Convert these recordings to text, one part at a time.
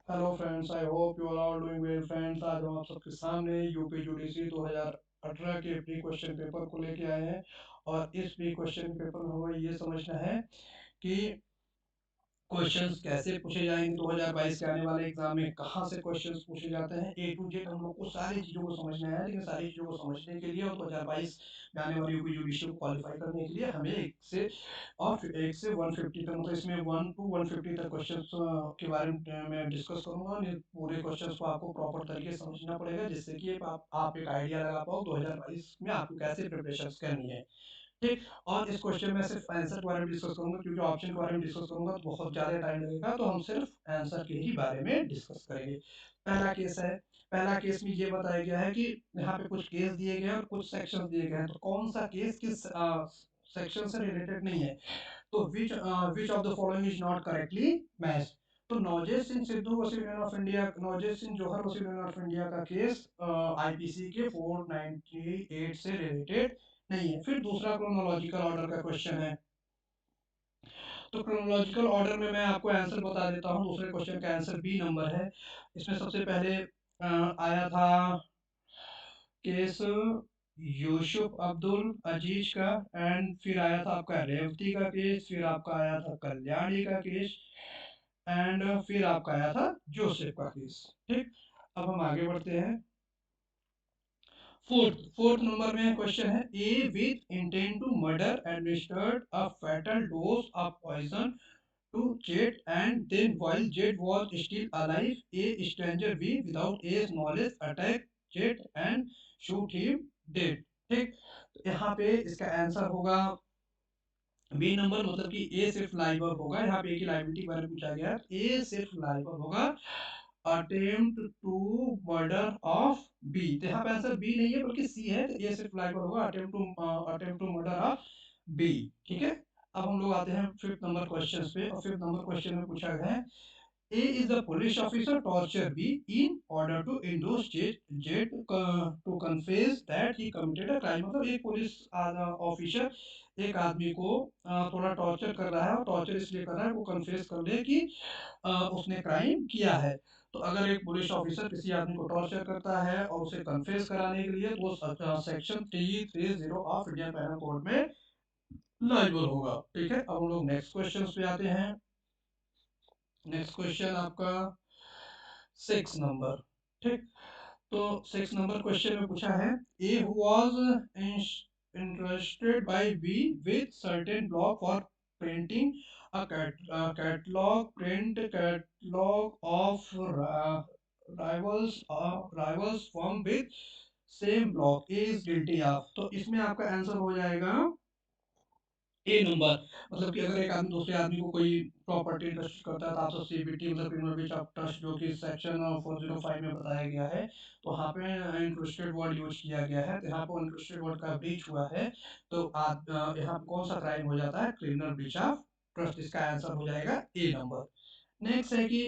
Hello friends, I hope you are all doing well friends. आज हम आप सबके सामने यूपी यूडीसी 2018 के प्री क्वेश्चन पेपर को लेके आए हैं। और इस प्री क्वेश्चन पेपर में हमें ये समझना है कि क्वेश्चंस कैसे पूछे जाएंगे 2022 के आने वाले एग्जाम में, कहाँ से क्वेश्चंस पूछे जाते हैं, ए टू जेड हम लोग को सारी चीज़ों को समझना है। लेकिन सारी चीज़ों को समझने के लिए और 2022 में आने वाली यूपी यूडीसी को क्वालिफाई करने के लिए हमें एक से 150 तक, मतलब इसमें 1 टू 150 तक क्वेश्चंस के बारे में मैं डिस्कस करूंगा। और ये पूरे क्वेश्चंस को आपको प्रॉपर तरीके से समझना पड़ेगा, जिससे कि आप एक आइडिया लगा पाओ 2022 में आपको कैसे प्रिपरेशन करनी है। ठीक। और इस क्वेश्चन में सिर्फ आंसर के बारे में डिस्कस करूंगा, क्योंकि ऑप्शन के बारे में डिस्कस करूंगा तो बहुत ज़्यादा टाइम लगेगा। तो हम सिर्फ आंसर के ही बारे में डिस्कस करेंगे। पहला केस है। पहला केस में ये बताया गया है कि यहाँ पे कुछ केस दिए गए हैं और कुछ सेक्शन दिए गए हैं, तो कौन सा केस किस सेक्शन से रिलेटेड नहीं है। तो which of the following is not correctly matched. तो नवजोत सिंह सिद्धू वसीम union of India, Navjot Singh Johar वसीम यूनियन ऑफ इंडिया का केस आईपीसी के 498 से रिलेटेड नहीं है। फिर दूसरा क्रोनोलॉजिकल ऑर्डर का क्वेश्चन है। तो क्रोनोलॉजिकल ऑर्डर में मैं आपको आंसर बता देता हूँ। दूसरे क्वेश्चन का आंसर बी नंबर है। इसमें सबसे पहले आया था केस यूसुफ अब्दुल अजीज का, एंड फिर आया था आपका रेवती का केस, फिर आपका आया था कल्याणी का केस, एंड फिर आपका आया था जोसेफ का केस। ठीक। अब हम आगे बढ़ते हैं। फोर्थ नंबर में क्वेश्चन है, A with intent to murder administered a fatal dose of poison to Jet, and then while Jet was still alive, a stranger we without A's knowledge attack Jet and shoot him dead। ठीक। तो यहाँ पे इसका answer होगा B number, मतलब कि ए सिर्फ लाइवर होगा। यहाँ पे ए की लाइबिलिटी के बारे में पूछा गया है, ए सिर्फ लाइवर होगा। Attempt to murder of B, तो यहाँ पे आंसर बी नहीं है बल्कि सी है। तो ए सिर्फ लाइवर होगा, attempt to murder of B. ठीक है। अब हम लोग आते हैं फिफ्थ नंबर क्वेश्चन पे। और फिफ्थ नंबर क्वेश्चन में पूछा गया है, A is the police officer torture B in order to induce Z to confess that he committed a crime। मतलब एक पुलिस ऑफिसर एक आदमी को थोड़ा टॉर्चर कर रहा है, और टॉर्चर इसलिए कर रहा है वो कन्फेस कर ले कि उसने क्राइम किया है। तो अगर एक पुलिस ऑफिसर किसी आदमी को टॉर्चर करता है और उसे कन्फेस कराने के लिए, तो वो section 330 of Indian penal code में लाइबल होगा। ठीक है। अब हम लोग नेक्स्ट क्वेश्चन पे आते हैं। नेक्स्ट क्वेश्चन आपका 6 नंबर। ठीक। तो 6 नंबर क्वेश्चन में पूछा है, A who was interested by B with certain block for printing a catalogue print catalogue of rivals form with same block is guilty of. तो इसमें आपका आंसर हो जाएगा ए नंबर। मतलब कि अगर एक आदमी दूसरे आदमी को कोई प्रॉपर्टी इंटरेस्ट करता है, तो आपसे सीबीटी मतलब क्रिमिनल ब्रीच ऑफ ट्रस्ट, जो कि सेक्शन 405 में बताया गया है, तो वहाँ पे इंटरेस्टेड वर्ड यूज किया गया है। तो यहाँ पर इंटरेस्टेड वर्ड का ब्रीच हुआ है, तो यहाँ पे कौन सा क्राइम हो जाता है, क्रिमिनल ब्रीच ऑफ ट्रस्ट। इसका आंसर हो जाएगा ए नंबर। नेक्स्ट है कि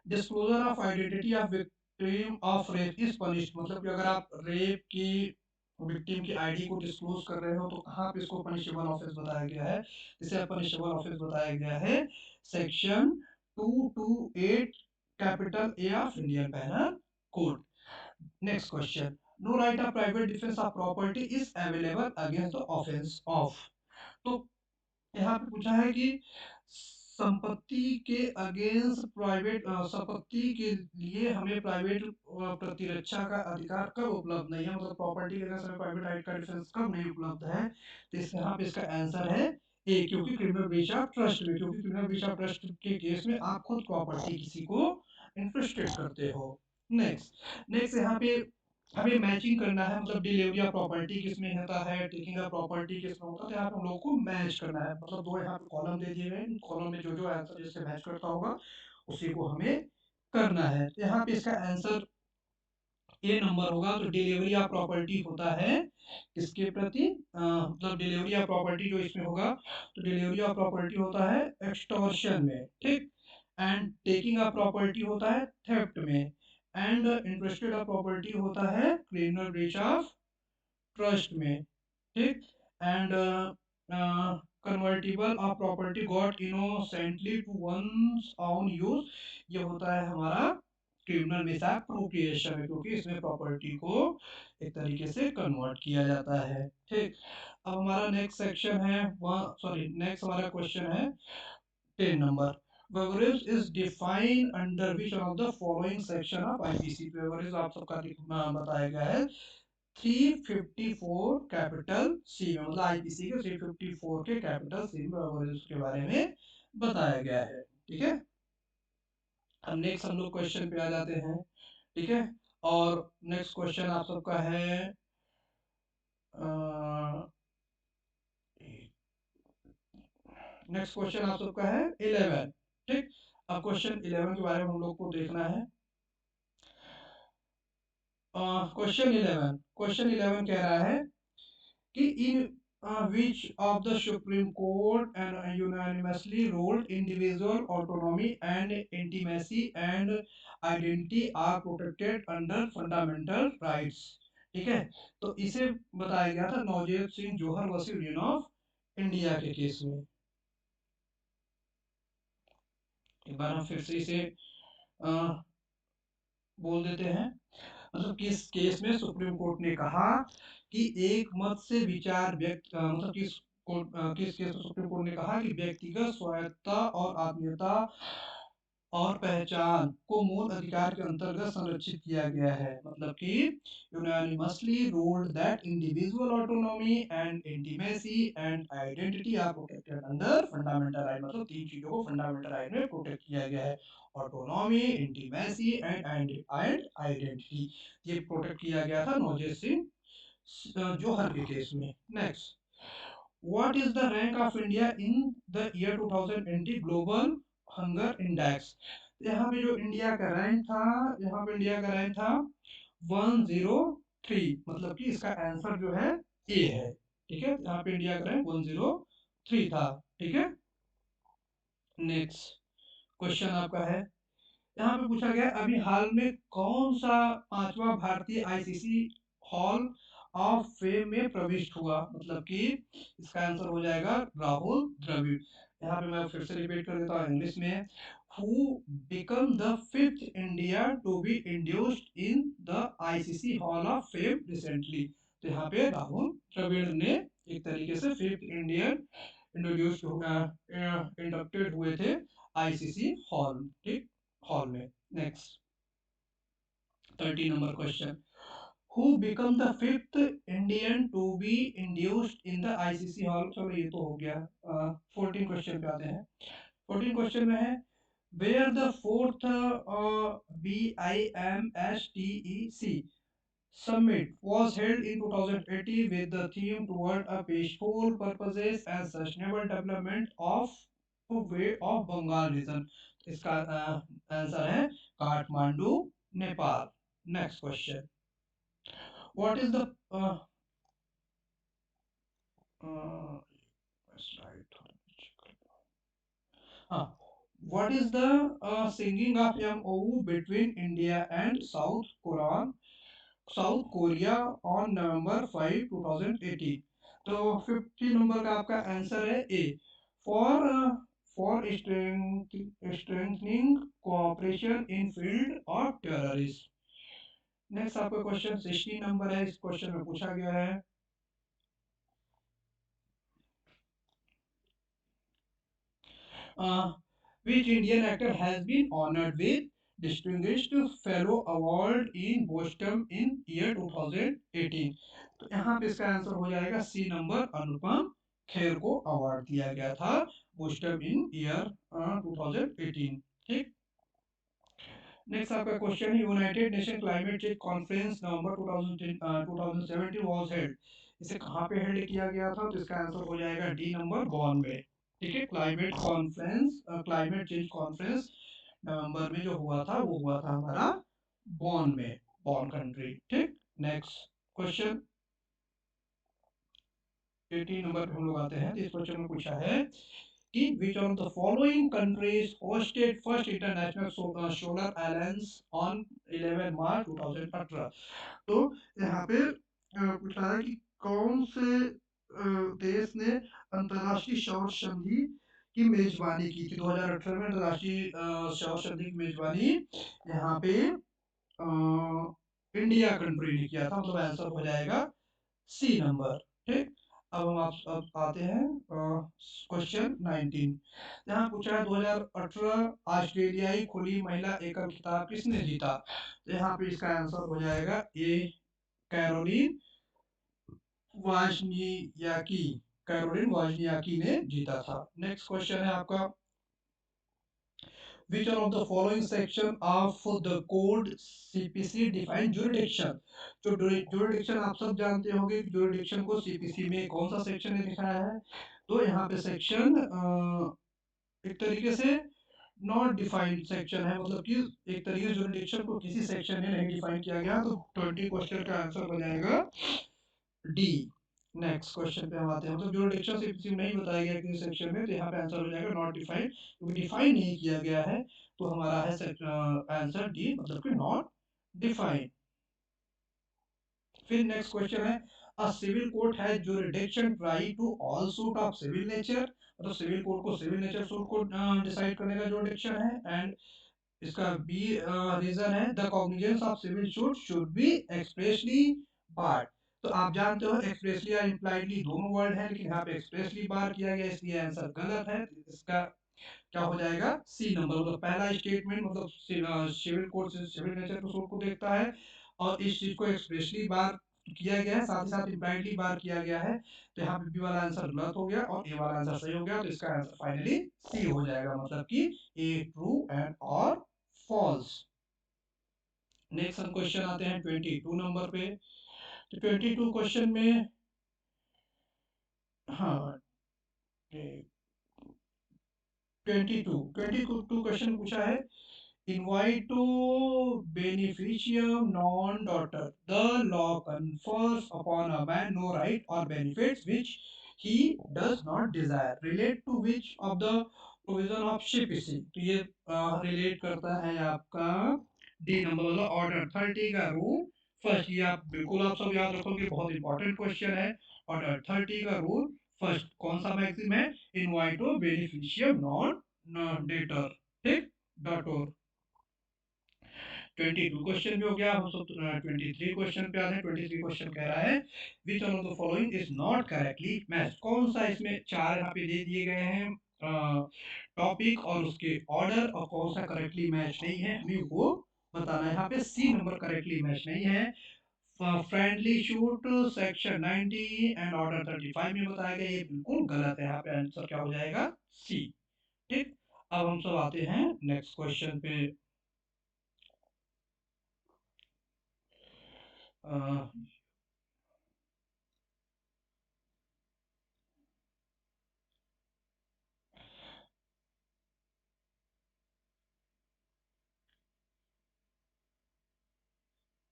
disclosure of identity of victim of rape is punished. मतलब कि अगर आप रेप की विक्टिम की आईडी को डिस्क्लोज कर रहे हो, तो कहाँ पे इसको पनिशेबल ऑफेंस बताया गया है। इसे पनिशेबल ऑफेंस बताया गया है section 228 capital A of Indian penal code. Next question, no right of private defence of property is available against the offence of. तो यहाँ पे पूछा है कि संपत्ति के अगेंस्ट प्राइवेट संपत्ति के लिए हमें प्राइवेट प्रतिरक्षा का अधिकार कब उपलब्ध नहीं है, मतलब प्रॉपर्टी के अगेंस्ट हमें प्राइवेट राइट का डिफेंस कब नहीं उपलब्ध है। तो इस यहाँ पे इसका आंसर है ए, क्योंकि क्रिमिनल ब्रीच ऑफ ट्रस्ट में, क्योंकि क्रिमिनल ब्रीच ऑफ ट्रस्ट के केस में आप खुद प्रॉपर्टी किसी को इंटरेस्टेड करते हो। नेक्स्ट नेक्स्ट यहाँ पे हमें मैचिंग करना है, मतलब डिलीवरी ऑफ प्रॉपर्टी किसमें होता है, टेकिंग ऑफ प्रॉपर्टी किसमें होता है। तो यहाँ पे हम लोगों को मैच करना है, मतलब दो यहाँ पे कॉलम दे दिए गए, कॉलम में जो जो आंसर जिससे मैच करता होगा उसी को हमें करना है। तो यहाँ पे इसका आंसर ए नंबर होगा। तो डिलीवरी ऑफ प्रॉपर्टी होता है किसके प्रति, मतलब डिलीवरी ऑफ प्रॉपर्टी जो इसमें होगा, तो डिलीवरी ऑफ प्रॉपर्टी होता है एक्सटॉर्शन में। ठीक। एंड टेकिंग ऑफ प्रॉपर्टी होता है थेफ्ट में, एंड इंटरेस्टेड ऑफ प्रॉपर्टी होता है क्रिमिनल ब्रीच ऑफ ट्रस्ट में। ठीक। And convertible of property got innocently to one's own use, ये होता है हमारा क्रिमिनल मिसएप्रोप्रिएशन, क्योंकि इसमें प्रॉपर्टी को एक तरीके से कन्वर्ट किया जाता है। ठीक, अब हमारा नेक्स्ट सेक्शन है, नेक्स्ट हमारा क्वेश्चन है 10 number. Beverage is defined under which one of the following section of IPC? Beverage आप सबका बताया गया है 354 कैपिटल सी में, मतलब आईपीसी के 354 के कैपिटल सी में बेवरेज के बारे में बताया गया है। ठीक है, हम नेक्स्ट हम लोग क्वेश्चन पे आ जाते हैं। ठीक है, और नेक्स्ट क्वेश्चन आप सबका है नेक्स्ट क्वेश्चन आप सबका है 11। ठीक, अब क्वेश्चन 11 के बारे में हम लोग को देखना है। क्वेश्चन 11 कह रहा है कि in which of the Supreme Court and unanimously ruled individual autonomy and intimacy and identity are protected under fundamental rights। ठीक है, तो इसे बताया गया था नवजोत सिंह जोहर वर्सेस यूनियन ऑफ इंडिया के केस में। एक बार हम फिर से इसे बोल देते हैं। मतलब किस केस में सुप्रीम कोर्ट ने कहा कि एक मत से विचार व्यक्त मतलब किस केस में सुप्रीम कोर्ट ने कहा कि व्यक्तिगत स्वायत्तता और आत्मीयता और पहचान को मूल अधिकार के अंतर्गत संरक्षित किया गया है। मतलब कि unanimously ruled that individual autonomy and intimacy and identity are protected under fundamental right। मतलब तीन चीजों को फंडामेंटल राइट में प्रोटेक्ट किया गया है, ऑटोनॉमी, इंटीमेसी एंड आइडेंटिटी। ये प्रोटेक्ट किया गया था नवजोत सिंह जोहर के केस में। Next, what is the rank of India in the year 2020 global hunger index? यहाँ पे जो इंडिया का रैंक था, यहाँ पे इंडिया का रैंक था 103, मतलब कि इसका आंसर जो है ए है। ठीक है, यहाँ पे इंडिया का रैंक 103 था। ठीक है, नेक्स्ट क्वेश्चन आपका है, यहाँ पे पूछा गया अभी हाल में कौन सा पांचवा भारतीय आईसीसी हॉल ऑफ फेम में प्रविष्ट हुआ? मतलब कि इसका आंसर हो जाएगा राहुल द्रविड़। यहाँ पे मैं फिर से रिपीट कर देता हूँ इंग्लिश में, who became the fifth India to be inducted in the ICC hall of fame recently. तो यहाँ पे राहुल द्रविड़ ने एक तरीके से फिफ्थ इंडियन इंट्रोड्यूस इंडक्टेड हुए थे आईसीसी हॉल, ठीक, हॉल में। Next 30 number question, who became the fifth Indian to be inducted in the ICC hall. चलो ये तो हो गया। 14 क्वेश्चन पे आते हैं। 14 क्वेश्चन में है where the fourth BIMSTEC summit was held in 2018 with the theme toward a peaceful purposes and sustainable development of way of Bengal region। इसका आंसर है Kathmandu, Nepal. Next question, what is the what is the singing of MOU between India and South Korea on November 5 2018? तो 50 number का आपका answer है A, for for strengthening cooperation in field of terrorism. Next आपका question 60 number है। इस question में पूछा गया है which Indian actor has been honored with distinguished fellow award in Boston in year 2018? तो यहाँ पे इसका आंसर हो जाएगा सी नंबर, अनुपम खेर को अवार्ड दिया गया था बोस्टन इन ईयर 2018। ठीक, नेक्स्ट आपका क्वेश्चन है United nation climate change conference November 2017 was held. इसे कहाँ पे हेल्ड किया गया था? तो इसका आंसर हो जाएगा डी नंबर, बॉन में। ठीक है, क्लाइमेट चेंज कॉन्फ्रेंस नवंबर में जो हुआ था वो हुआ था हमारा बॉन में, बॉन कंट्री। ठीक, नेक्स्ट क्वेश्चन 18 नंबर पे हम लोग आते हैं। तो इस क्वेश्चन में पूछा है कि which of the following countries hosted first international solar alliance on 11 मार्च 2018? तो यहाँ पे पूछा है कि कौन से देश ने अंतर्राष्ट्रीय सौर संधि की मेजबानी की थी? 2018 में अंतर्राष्ट्रीय सौर संधि की मेजबानी यहाँ पे इंडिया कंट्री ने किया था, मतलब आंसर हो जाएगा सी नंबर। ठीक, अब आते हैं क्वेश्चन 19। यहाँ पूछा है 2018 ऑस्ट्रेलियाई खुली महिला एकल खिताब किसने जीता? तो यहाँ पे इसका आंसर हो जाएगा ए, कैरोलिन वाजनियाकी। कैरोलिन वाजनियाकी ने जीता था। नेक्स्ट क्वेश्चन है आपका, which one of the following section of the code CPC define jurisdiction? जो jurisdiction आप सब जानते होंगे कि jurisdiction को CPC में कौन सा सेक्शन ने दिखाया है? तो यहाँ पे सेक्शन एक तरीके से नॉट डिफाइंड सेक्शन है, मतलब कि एक तरीके से jurisdiction को किसी सेक्शन में नहीं डिफाइन किया गया, तो 20 क्वेश्चन का आंसर हो जाएगा डी। नेक्स्ट क्वेश्चन पे हम आते हैं, मतलब जुरिडिक्शन सिर्फ नहीं बताया गया किसी सेक्शन में, तो यहाँ पे आंसर हो जाएगा नॉट डिफाइंड, क्योंकि डिफाइन नहीं किया गया है, तो हमारा है आंसर डी, मतलब कि नॉट डिफाइंड। फिर नेक्स्ट क्वेश्चन है, a civil court has jurisdiction right to all suit of civil nature, मतलब सिविल कोर्ट को सिविल नेचर सूट को डिसाइड करने का जुरिडिक्शन है। एंड इसका बी रीजन है, the cognizance of civil suit should be expressly barred. तो आप जानते हो एक्सप्रेसली या इम्प्लाइडली दोनों वर्ड है, लेकिन यहाँ पे एक्सप्रेसली बार किया गया, इसलिए आंसर गलत है। इसका क्या हो जाएगा सी नंबर, मतलब पहला स्टेटमेंट मतलब सिविल कोड से सिविल नेचर को सूट को देखता है, और इस चीज को एक्सप्रेसली बार किया गया है, साथ ही साथ इम्प्लाइडली बार किया गया है, तो यहाँ पे बी वाला आंसर गलत हो गया और ए वाला आंसर सही हो गया, तो इसका आंसर फाइनली सी हो जाएगा, मतलब कि ए ट्रू एंड और फॉल्स। नेक्स्ट हम क्वेश्चन आते हैं 22 नंबर पे। तो 22 क्वेश्चन में, हाँ 22 क्वेश्चन पूछा है, invito beneficium non daughter, the law confers upon a man no right or benefits which he does not desire, relate to which of the provision of CPC? तो ये रिलेट करता है आपका डी नंबर वाला order 30 का rule first. ये आप बिल्कुल आप सब याद रखोगे, बहुत इंपॉर्टेंट क्वेश्चन है। ऑर्डर 30 का रूल फर्स्ट कौन सा मैक्सिम है? इनवाइटो बेनिफिशियम नॉन डेटर, ठीक, डॉट। 22 क्वेश्चन भी हो गया, हम सब 23 क्वेश्चन पे आते हैं। 23 क्वेश्चन कह रहा है, which one of the following is not correctly match? कौन सा इसमें चार यहाँ पे दे दिए गए हैं टॉपिक और उसके ऑर्डर, और कौन सा करेक्टली मैच नहीं है, हमें वो बताना है। यहाँ पे सी नंबर करेक्टली मैच नहीं है। Friendly shoot section 90 and order 35 में बताया गया, ये बिल्कुल गलत है। यहाँ पे आंसर क्या हो जाएगा? सी, ठीक। अब हम सब आते हैं नेक्स्ट क्वेश्चन पे।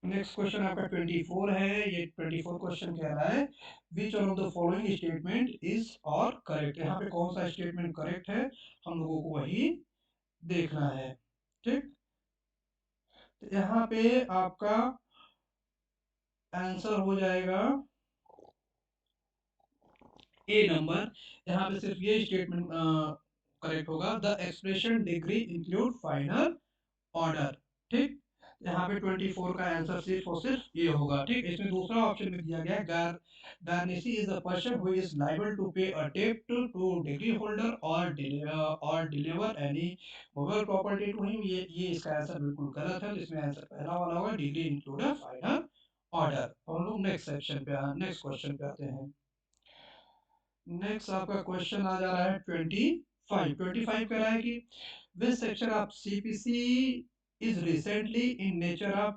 नेक्स्ट क्वेश्चन आपका 24 है। ये 24 क्वेश्चन कह रहा है, which one of the following statement is और करेक्ट? यहाँ पे कौन सा स्टेटमेंट करेक्ट है, हम लोगों को वही देखना है, ठीक। तो यहाँ पे आपका आंसर हो जाएगा ए नंबर। यहाँ पे सिर्फ ये स्टेटमेंट करेक्ट होगा, the expression degree include final order, ठीक। यहाँ पे 24 का आंसर सिर्फ और सिर्फ ये होगा, ठीक। इसमें दूसरा ऑप्शन में दिया गया गार garnishee is the person who is liable to pay a डेब्ट टू डिग्री होल्डर और deliver any mobile property to him. ये इसका आंसर बिल्कुल गलत है, तो इसमें आंसर पहला वाला होगा, डिग्री इंक्लूड फाइनल ऑर्डर। हम लोग नेक्स्ट सेक्शन पे नेक्स्ट क्वेश्चन पे आते हैं। नेक्स्ट आपका क्वेश्चन आ जा रहा है 25 कह रहा है कि which section of CPC is recently in nature of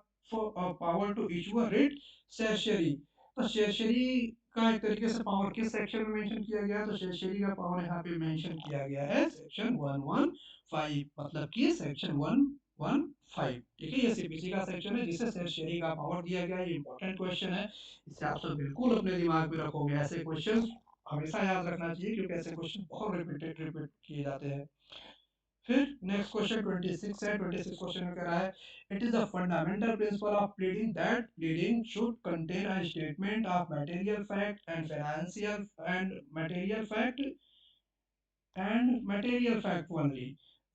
power to issue a writ certiorari? तो certiorari का एक तरीके से पावर किस सेक्शन में मेंशन किया गया है? तो certiorari का पावर यहाँ पे मेंशन किया गया है सेक्शन 115, मतलब कि सेक्शन 115, ठीक है। ये CPC का सेक्शन है जिसे certiorari का पावर दिया गया है। ये इंपॉर्टेंट क्वेश्चन है, इसे आप सब बिल्कुल अपने दिमाग में रखोगे। ऐसे क्वेश्चन हमेशा याद रखना चाहिए, क्योंकि ऐसे क्वेश्चन बहुत रिपीट किए जाते हैं। फिर नेक्स्ट क्वेश्चन 26 है। 26 क्वेश्चन में कह रहा है it is the fundamental principle of pleading that pleading should contain a statement of material fact and financial and material fact only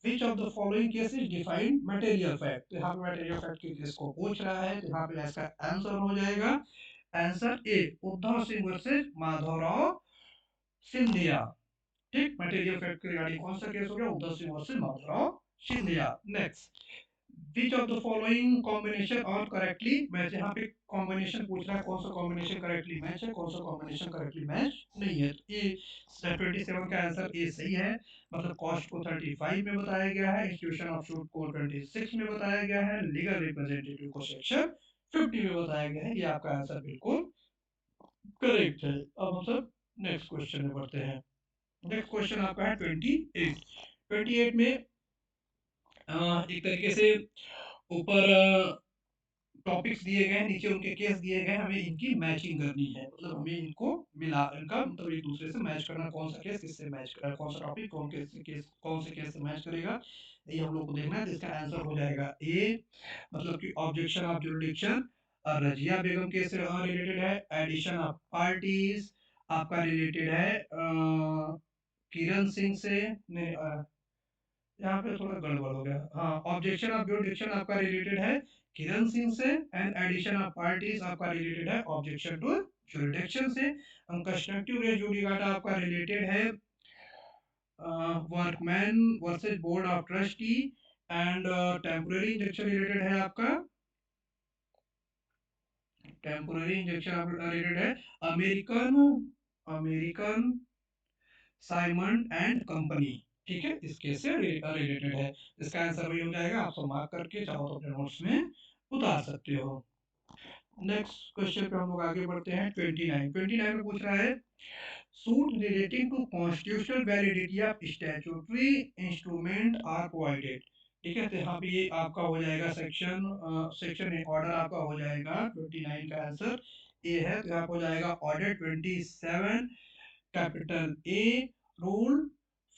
which of the following cases define material fact. यहाँ पे material fact के case को पूछ रहा है, तो यहाँ पे इसका आंसर हो जाएगा answer A, Uddhav Singh versus Madhavrao Scindia. ठीक, मटेरियल फैक्ट के रिगार्डिंग कौन सा केस हो गया, Uddhav Singh versus Madhavrao Scindia. Next, which of the following combination और करेक्टली मैच। यहाँ पे कॉम्बिनेशन पूछ रहा है, कौन सा कॉम्बिनेशन करेक्टली मैच है, कौन सा कॉम्बिनेशन करेक्टली मैच नहीं है। तो ये 27 का आंसर ए सही है। मतलब कॉस्ट को 35 में बताया गया है, इंस्टीट्यूशन ऑफ शूट को 26 में बताया गया है, लीगल रिप्रेजेंटेटिव को सेक्शन 50 में बताया गया है। ये आपका आंसर बिल्कुल करेक्ट है। अब हम सब नेक्स्ट क्वेश्चन में बढ़ते हैं। नेक्स्ट क्वेश्चन आपका है 28। 28 में एक तरीके से ऊपर टॉपिक्स दिए गए हैं, नीचे उनके केस दिए गए हैं, हमें इनकी मैचिंग करनी है। मतलब हमें इनको मिला, इनका मतलब एक दूसरे से मैच करना, कौन सा केस किससे मैच करेगा, कौन सा टॉपिक कौन से केस से मैच करेगा, ये हम लोग को देखना है। तो इसका आंसर हो जाएगा ए, मतलब कि objection of jurisdiction Razia Begum case से रिलेटेड है। एडिशन ऑफ पार्टीज आपका रिलेटेड है किरण सिंह से, नहीं यहाँ पे थोड़ा गड़बड़ हो गया। हाँ, ऑब्जेक्शन ऑफ जुरिडिक्शन आपका रिलेटेड है किरण सिंह से, एंड एडिशन ऑफ पार्टीज आपका रिलेटेड है ऑब्जेक्शन टू जुरिडिक्शन से। कंस्ट्रक्टिव रेस जुडिकाटा आपका रिलेटेड है workman versus board of trustee, and temporary injection related है आपका, टेम्पररी इंजेक्शन रिलेटेड है American American Simon and company. ठीक है, इस केस से रिलेटेड है। इसका आंसर वही हो जाएगा, आप सब मार्क करके चाहो तो अपने नोट्स में उतार सकते हो। नेक्स्ट क्वेश्चन पे हम लोग आगे बढ़ते हैं। 29 में पूछ रहा है suit relating to constitutional validity of statutory instrument are provided. ठीक है, तो यहाँ पे ये आपका हो जाएगा सेक्शन ऑर्डर आपका हो जाएगा 29 का आंसर ए है। तो यहाँ हो जाएगा order 27 capital a rule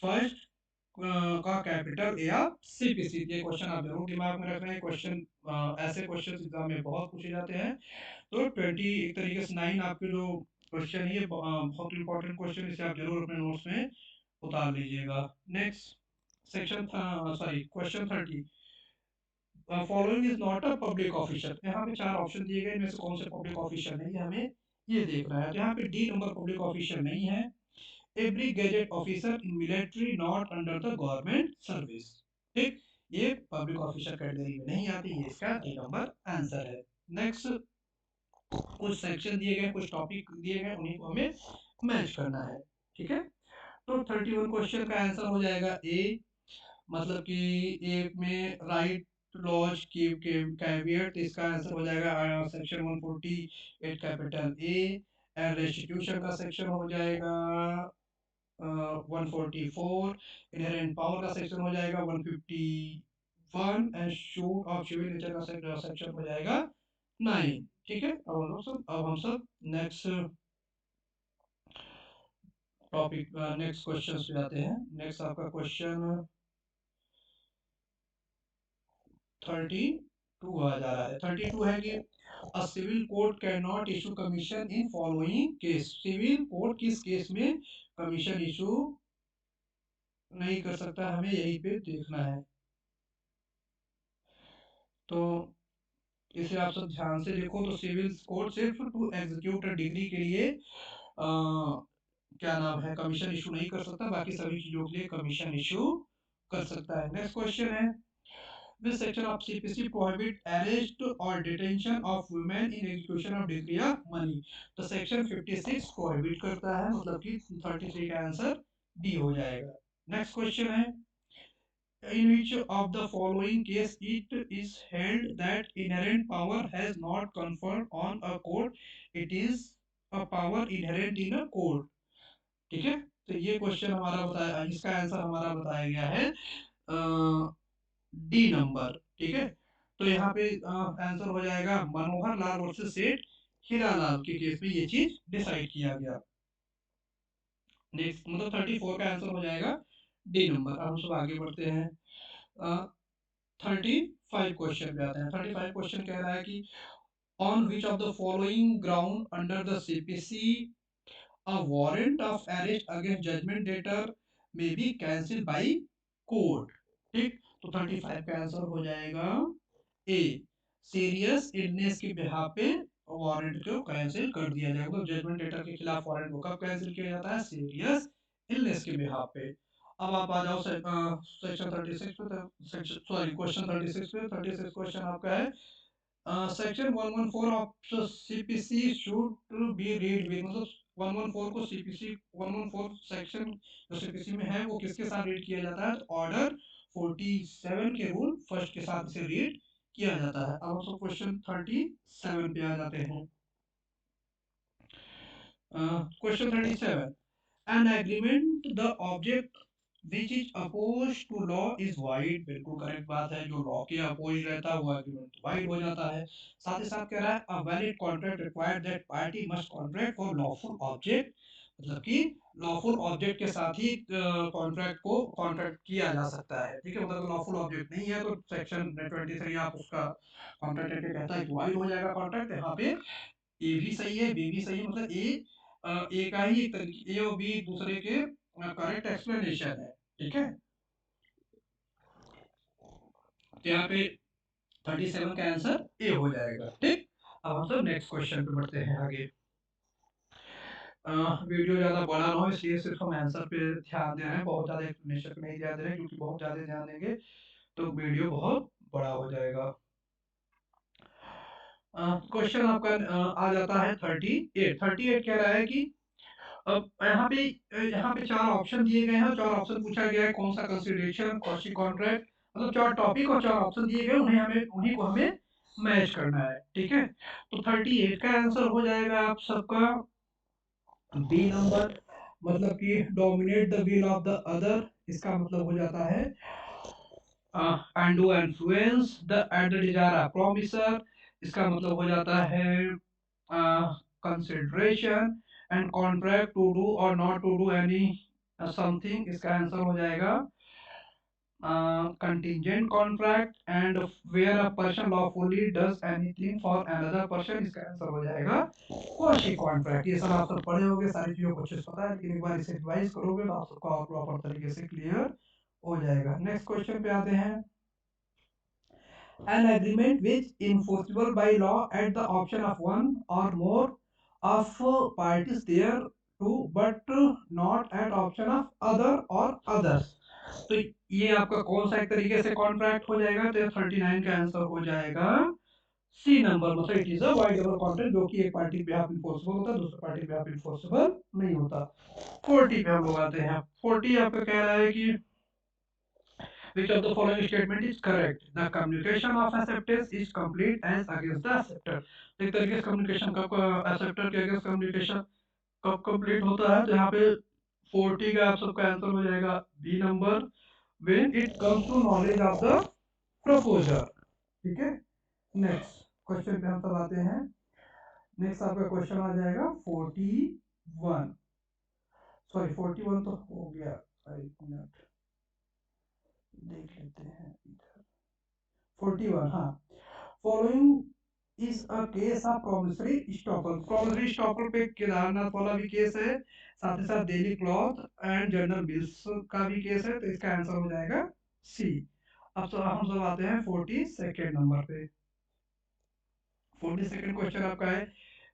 first का कैपिटल ए ऑफ सीपीसी। ये क्वेश्चन आप जरूर दिमाग में रख रहे हैं। क्वेश्चन ऐसे क्वेश्चन एग्जाम में बहुत पूछे जाते हैं। तो 20 एक तरीके से 9 आपके जो क्वेश्चन है ये बहुत इंपॉर्टेंट क्वेश्चन, इसे आप जरूर अपने नोट्स में उतार लीजिएगा। Next section sorry question 30, following is not a public official. यहाँ पे 4 ऑप्शन दिए गए, इनमें से कौन से पब्लिक ऑफिशियल है ये हमें ये देखना है। तो यहाँ पे डी नंबर पब्लिक ऑफिशियल नहीं है। Every gadget officer in military not under the government service. ठीक, ये पब्लिक ऑफिसर कैटेगरी में नहीं आती, ये इसका डी नंबर आंसर है। नेक्स्ट, कुछ सेक्शन दिए गए, कुछ टॉपिक दिए गए, उन्हीं को हमें मैच करना है। ठीक है, तो 31 क्वेश्चन का आंसर हो जाएगा ए, मतलब कि ए में राइट लॉज की कैवियट, इसका आंसर हो जाएगा section 148 capital A, and restitution का सेक्शन हो जाएगा 144, इनहेरेंट पावर का सेक्शन हो जाएगा 151, and suit of civil nature का सेक्शन हो जाएगा 9। ठीक है, अब हम सब नेक्स्ट टॉपिक नेक्स्ट क्वेश्चन पे जाते हैं। नेक्स्ट आपका क्वेश्चन 32 आ जा रहा है। 32 है कि a civil court can not issue commission in following case. Civil court किस केस में कमीशन इशू नहीं कर सकता, हमें यहीं पे देखना है। तो इसे आप सब ध्यान से देखो। तो सिविल कोर्ट सिर्फ टू एग्जीक्यूट डिग्री के लिए क्या नाम है कमीशन इशू नहीं कर सकता, बाकी सभी चीजों के लिए कमीशन इशू कर सकता है। नेक्स्ट क्वेश्चन है This section of CPC prohibit arrest or detention of women in execution of degree of money। तो सेक्शन 56 prohibit करता है, मतलब कि 33 का आंसर डी हो जाएगा। नेक्स्ट क्वेश्चन है in which of the following case it is held that inherent power has not conferred on a court, it is a power inherent in a court। ठीक है, तो ये क्वेश्चन हमारा बताया, इसका आंसर हमारा बताया गया है डी नंबर। ठीक है, तो यहाँ पे आंसर हो जाएगा मनोहर लाल वर्सेस सेठ हीरालाल के केस में ये चीज डिसाइड किया गया। नेक्स्ट मतलब 34 का आंसर हो जाएगा डी नंबर। अब हम सब आगे बढ़ते हैं। 35 क्वेश्चन पे आते हैं। 35 क्वेश्चन कह रहा है कि on which of the following ground under the CPC a warrant of arrest against judgment debtor may be cancelled by court। ठीक, तो 35 का आंसर हो जाएगा ए, सीरियस इलनेस की बिहाफ पे वारंट को कैंसिल कर दिया जाएगा। तो जजमेंट डेटर के खिलाफ वारंट को कब कैंसिल किया जाता है? सीरियस इलनेस की बिहाफ पे। अब आप आ जाओ सेक्शन 36 पे, सेक्शन सॉरी क्वेश्चन 36 पे। 36 क्वेश्चन आपका है section 114 of CPC should be read with, मतलब 114 को सीपीसी 114 सेक्शन जो सीपीसी में है वो किसके साथ रीड किया जाता है? ऑर्डर 47 के रूल फर्स्ट के साथ इसे रीड किया जाता है। अब हम सब क्वेश्चन 37 पे आ जाते हैं। Question 37, an agreement the object which is opposed to law is void। बिल्कुल करेक्ट बात है, जो लॉ के अपोज रहता है वो एग्रीमेंट वाइड हो जाता है। साथ ही साथ कह रहा है a valid contract required that party must contract for lawful object, मतलब कि लॉफुल ऑब्जेक्ट के साथ ही कॉन्ट्रैक्ट को कॉन्ट्रैक्ट किया जा सकता है। ठीक है, मतलब लॉफुल ऑब्जेक्ट नहीं है तो सेक्शन 23 आप उसका कॉन्ट्रैक्ट करके कहता है कि वाइड हो जाएगा कॉन्ट्रैक्ट। यहाँ पे ए भी सही है, बी भी सही है, मतलब ए का ही ए और बी दूसरे के करेक्ट एक्सप्लेनेशन है। ठीक है, तो यहाँ पे 37 का आंसर ए हो जाएगा। ठीक, अब हम सब नेक्स्ट क्वेश्चन पे बढ़ते हैं आगे। वीडियो ज़्यादा बड़ा ना हो इसलिए सिर्फ हम आंसर पे ध्यान दे रहे हैं, बहुत ज़्यादा एक्सप्लेनेशन पे नहीं ध्यान दे रहे हैं, क्योंकि बहुत ज़्यादा ध्यान देंगे तो वीडियो बहुत बड़ा हो जाएगा। क्वेश्चन आपका आ जाता है 38। 38 कह रहा है कि अब यहाँ पे चार ऑप्शन दिए गए हैं, चार ऑप्शन पूछा गया है कौन सा कंसिडरेशन, कौशी कॉन्ट्रैक्ट, मतलब चार टॉपिक और चार ऑप्शन दिए गए, उन्हीं को हमें मैच करना है। ठीक है, तो 38 का आंसर हो जाएगा आप सबका बी नंबर, मतलब कि dominate the will of the other. इसका मतलब हो जाता है undo influence the at the desire promiser। इसका मतलब हो जाता है consideration and contract to do or not to do any something। इसका आंसर हो जाएगा contingent contract and where a person lawfully does anything for another person। इसका answer हो जाएगा quasi contract। ये सब आप सब पढ़े होंगे, सारी चीजों को अच्छे से पता है, लेकिन एक बार इसे रिवाइज करोगे तो आप सबको और प्रॉपर तरीके से क्लियर हो जाएगा। नेक्स्ट क्वेश्चन पे आते हैं। An agreement which enforceable by law at the option of one or more of parties there to but not at option of other or others। तो ये आपका कौन सा एक तरीके से कॉन्ट्रैक्ट हो जाएगा? तो 39 का आंसर हो जाएगा सी नंबर, मतलब it is a voidable contract जो कि एक पार्टी पे आप इन्फोर्सेबल होता है, दूसरे पार्टी पे आप इन्फोर्सेबल नहीं होता। 40 पे हम लोग आते हैं। 40 आपका कह रहा है कि which of the following statement is correct? The communication of acceptance is complete as against the acceptor। एक तरीके से कम्युनिकेशन कब एक्सेप्टर के अगेंस्ट कम्युनिकेशन कब कंप्लीट होता है? तो यहाँ पे 40 का आप सबका आंसर हो जाएगा B number, when it comes to knowledge of the proposer। ठीक है, नेक्स्ट क्वेश्चन पे हम सब आते हैं। नेक्स्ट आपका क्वेश्चन आ जाएगा 41, सॉरी 41 तो हो गया, एक मिनट देख लेते हैं इधर। 41, हाँ, following is a case of promissory estoppel. Promissory estoppel पे केदारनाथ वाला भी केस है, साथ ही साथ Delhi cloth and general mills का भी केस है, तो इसका आंसर हो जाएगा सी। अब तो हम सब आते हैं 42nd नंबर पे। 42nd क्वेश्चन आपका है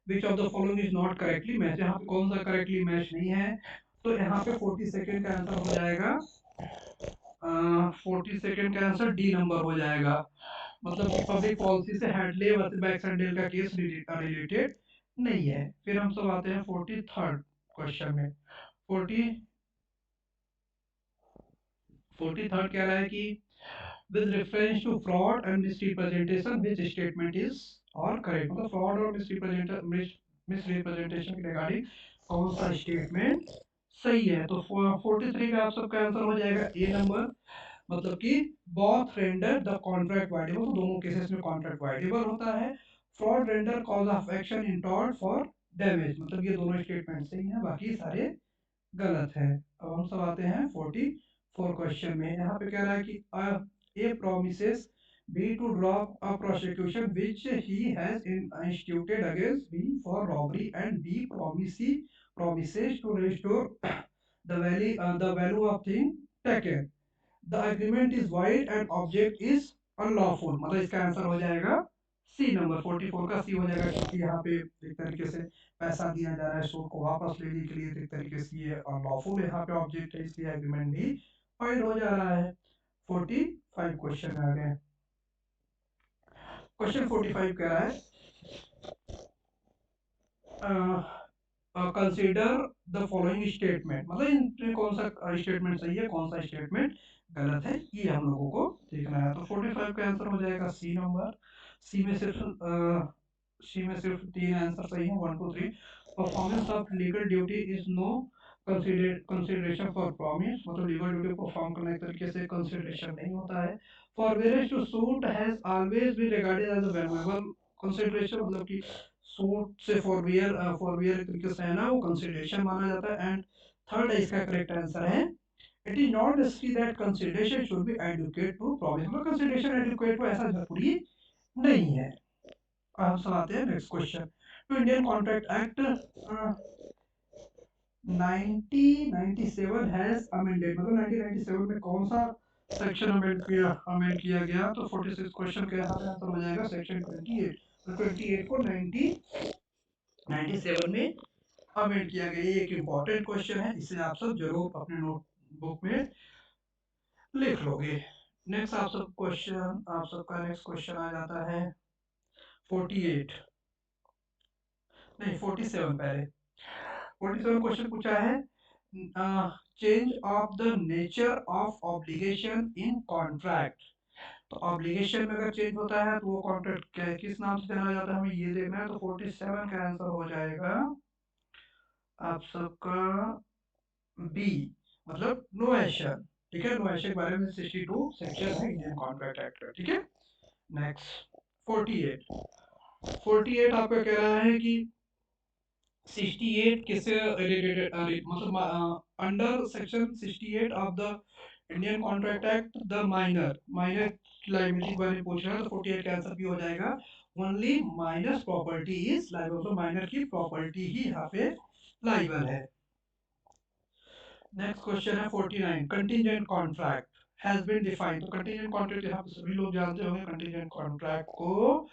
which of the following is not correctly match. यहाँ पे कौन सा करेक्टली मैच नहीं है? तो यहाँ पे 42nd का आंसर हो जाएगा 42nd का आंसर डी नंबर हो जाएगा, मतलब कि पब्लिक पॉलिसी से हैडले वर्सेस बैक्सटेंडेल का केस रिलेटेड नहीं है। फिर हम सब आते हैं 43rd क्वेश्चन में। 43rd कह रहा है कि with reference to fraud and misrepresentation which statement is or correct, मतलब fraud और misrepresentation के रिगार्डिंग कौन सा स्टेटमेंट सही है? तो 43 का आप सबका आंसर हो जाएगा ए नंबर, मतलब कि both render the contract viable। तो दोनों केसेस में कॉन्ट्रैक्ट वाइडेबल होता है। Fraud render cause of action in tort for damage, मतलब ये दोनों स्टेटमेंट सही हैं, बाकी सारे गलत है। अब हम सब आते हैं 44 क्वेश्चन में। यहाँ पे कह रहा है कि A promises B to drop a prosecution which he has instituted against B for robbery, and B promises to restore the value of thing taken. The agreement is void and object is unlawful। मतलब इसका answer हो जाएगा C number 44 का सी हो जाएगा, क्योंकि यहाँ पे एक तरीके से पैसा दिया जा रहा है सूद को वापस लेने के लिए, तो एक तरीके से ये अनलॉफुल यहाँ पे ऑब्जेक्ट है, इसलिए एग्रीमेंट भी void हो जा रहा है। 45 क्वेश्चन आ गए। क्वेश्चन 45 कह रहा है कंसीडर द फॉलोइंग स्टेटमेंट, मतलब इनमें कौन सा स्टेटमेंट सही है कौन सा स्टेटमेंट गलत है, ये हम लोगों को देखना है। तो 45 का आंसर हो जाएगा सी नंबर। सी में सिर्फ तीन आंसर सही है, 1 2 3। Performance of legal duty is no consideration for promise, मतलब लीगल ड्यूटी परफॉर्म करने के तरीके से कंसिडरेशन नहीं होता है। Forbearance to suit has always been regarded as a valuable consideration, मतलब कि सूट से फॉरवियर एक तरीके से है ना, वो कंसिडरेशन माना जाता है। एंड थर्ड इसका करेक्ट आंसर है it is not necessary that consideration should be adequate to promise, मतलब कंसिडरेशन एडुकेट टू ऐसा जरूरी नहीं है। अब हम आते हैं नेक्स्ट क्वेश्चन। तो Indian contract act 1997 has amended, मतलब 1997 में कौन सा सेक्शन अमेंड किया गया? तो 46 क्वेश्चन का यहाँ पे आंसर हो जाएगा सेक्शन 28। तो 28 को 97 में अमेंड किया गया। ये एक इम्पॉर्टेंट क्वेश्चन है, इसे आप सब जरूर अपने नोटबुक में लिख लोगे। नेक्स्ट आप सबका नेक्स्ट क्वेश्चन आ जाता है 48 नहीं 47 पहले। 47 क्वेश्चन पूछा है change of the nature of obligation in contract. तो ऑब्लिगेशन में अगर चेंज होता है तो वो कॉन्ट्रैक्ट किस नाम से जाना जाता है, हमें ये देखना है। तो 47 का आंसर हो जाएगा आप सबका बी, मतलब नो एक्शन। ठीक है, नो एक्शन के बारे में 62 सेक्शन है इंडियन कॉन्ट्रैक्ट एक्ट का। ठीक है, नेक्स्ट 48 आपका कह रहा है कि 68 किससे रिलेटेड, मतलब under section 68 of the Indian contract act the minor liability बारे में पूछ रहा है। तो 48 का आंसर भी हो जाएगा only minor's property is liable, तो माइनर की प्रॉपर्टी ही यहाँ पे लायबल है। नेक्स्ट क्वेश्चन है 49 contingent contract has been defined. तो कंटीजेंट कॉन्ट्रैक्ट यहाँ पे सभी लोग जानते होंगे। कंटीजेंट कॉन्ट्रैक्ट को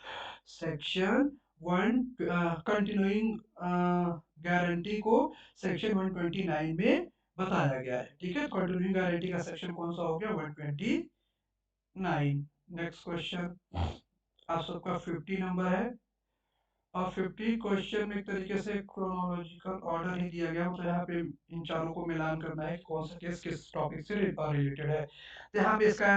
सेक्शन 1 कंटिन्यूइंग गारंटी को सेक्शन 129 में बताया गया है। ठीक है, कंटिन्यूइंग गारंटी का सेक्शन कौन सा हो गया 129। नेक्स्ट क्वेश्चन आप सबका 50 नंबर है और 50 क्वेश्चन में एक तरीके से क्रोनोलॉजिकल ऑर्डर ही दिया गया, मतलब यहाँ पे इन चारों को मिलान करना है कौन सा केस किस टॉपिक से रिलेटेड है। तो यहाँ पे इसका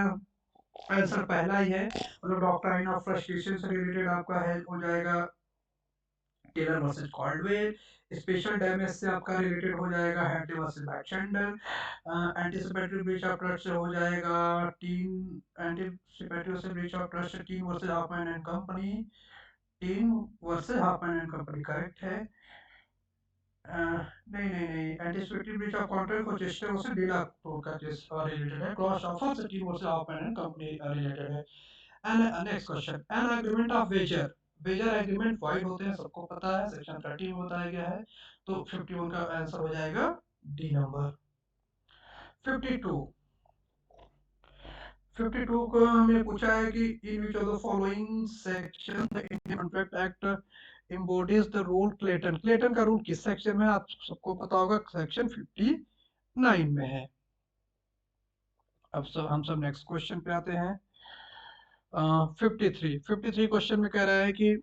आंसर पहला ही है, मतलब डॉक्ट्राइन ऑफ फ्रस्ट्रेशन से रिलेटेड आपका है हो जाएगा Taylor versus Caldwell. Special damage से आपका रिलेटेड हो जाएगा हैटे versus Baxendale. Anticipatory breach of trust से हो जाएगा एंटीसिपेटरी से breach of trust team versus Hoffman and company. Team versus Hoffman and company correct है। नहीं एंटीसिपेटरी ब्रीच ऑफ कॉन्ट्रैक्ट को चेस्टर वर्सेस डिलाक्टोर का केस रिलेटेड है। क्रॉस ऑफर से team versus Hoffman and company related है। And next question an agreement of wager agreement void होते हैं, सबको पता है, सेक्शन 30 में बताया गया है। तो 51 का आंसर हो जाएगा डी नंबर। 52 को हमें पूछा है कि in which of the following section the Indian contract act embodies the rule Clayton. Clayton का रूल किस सेक्शन में, आप सबको पता होगा सेक्शन 59 में है। अब हम सब नेक्स्ट क्वेश्चन पे आते हैं। 53 क्वेश्चन में कह रहा है कि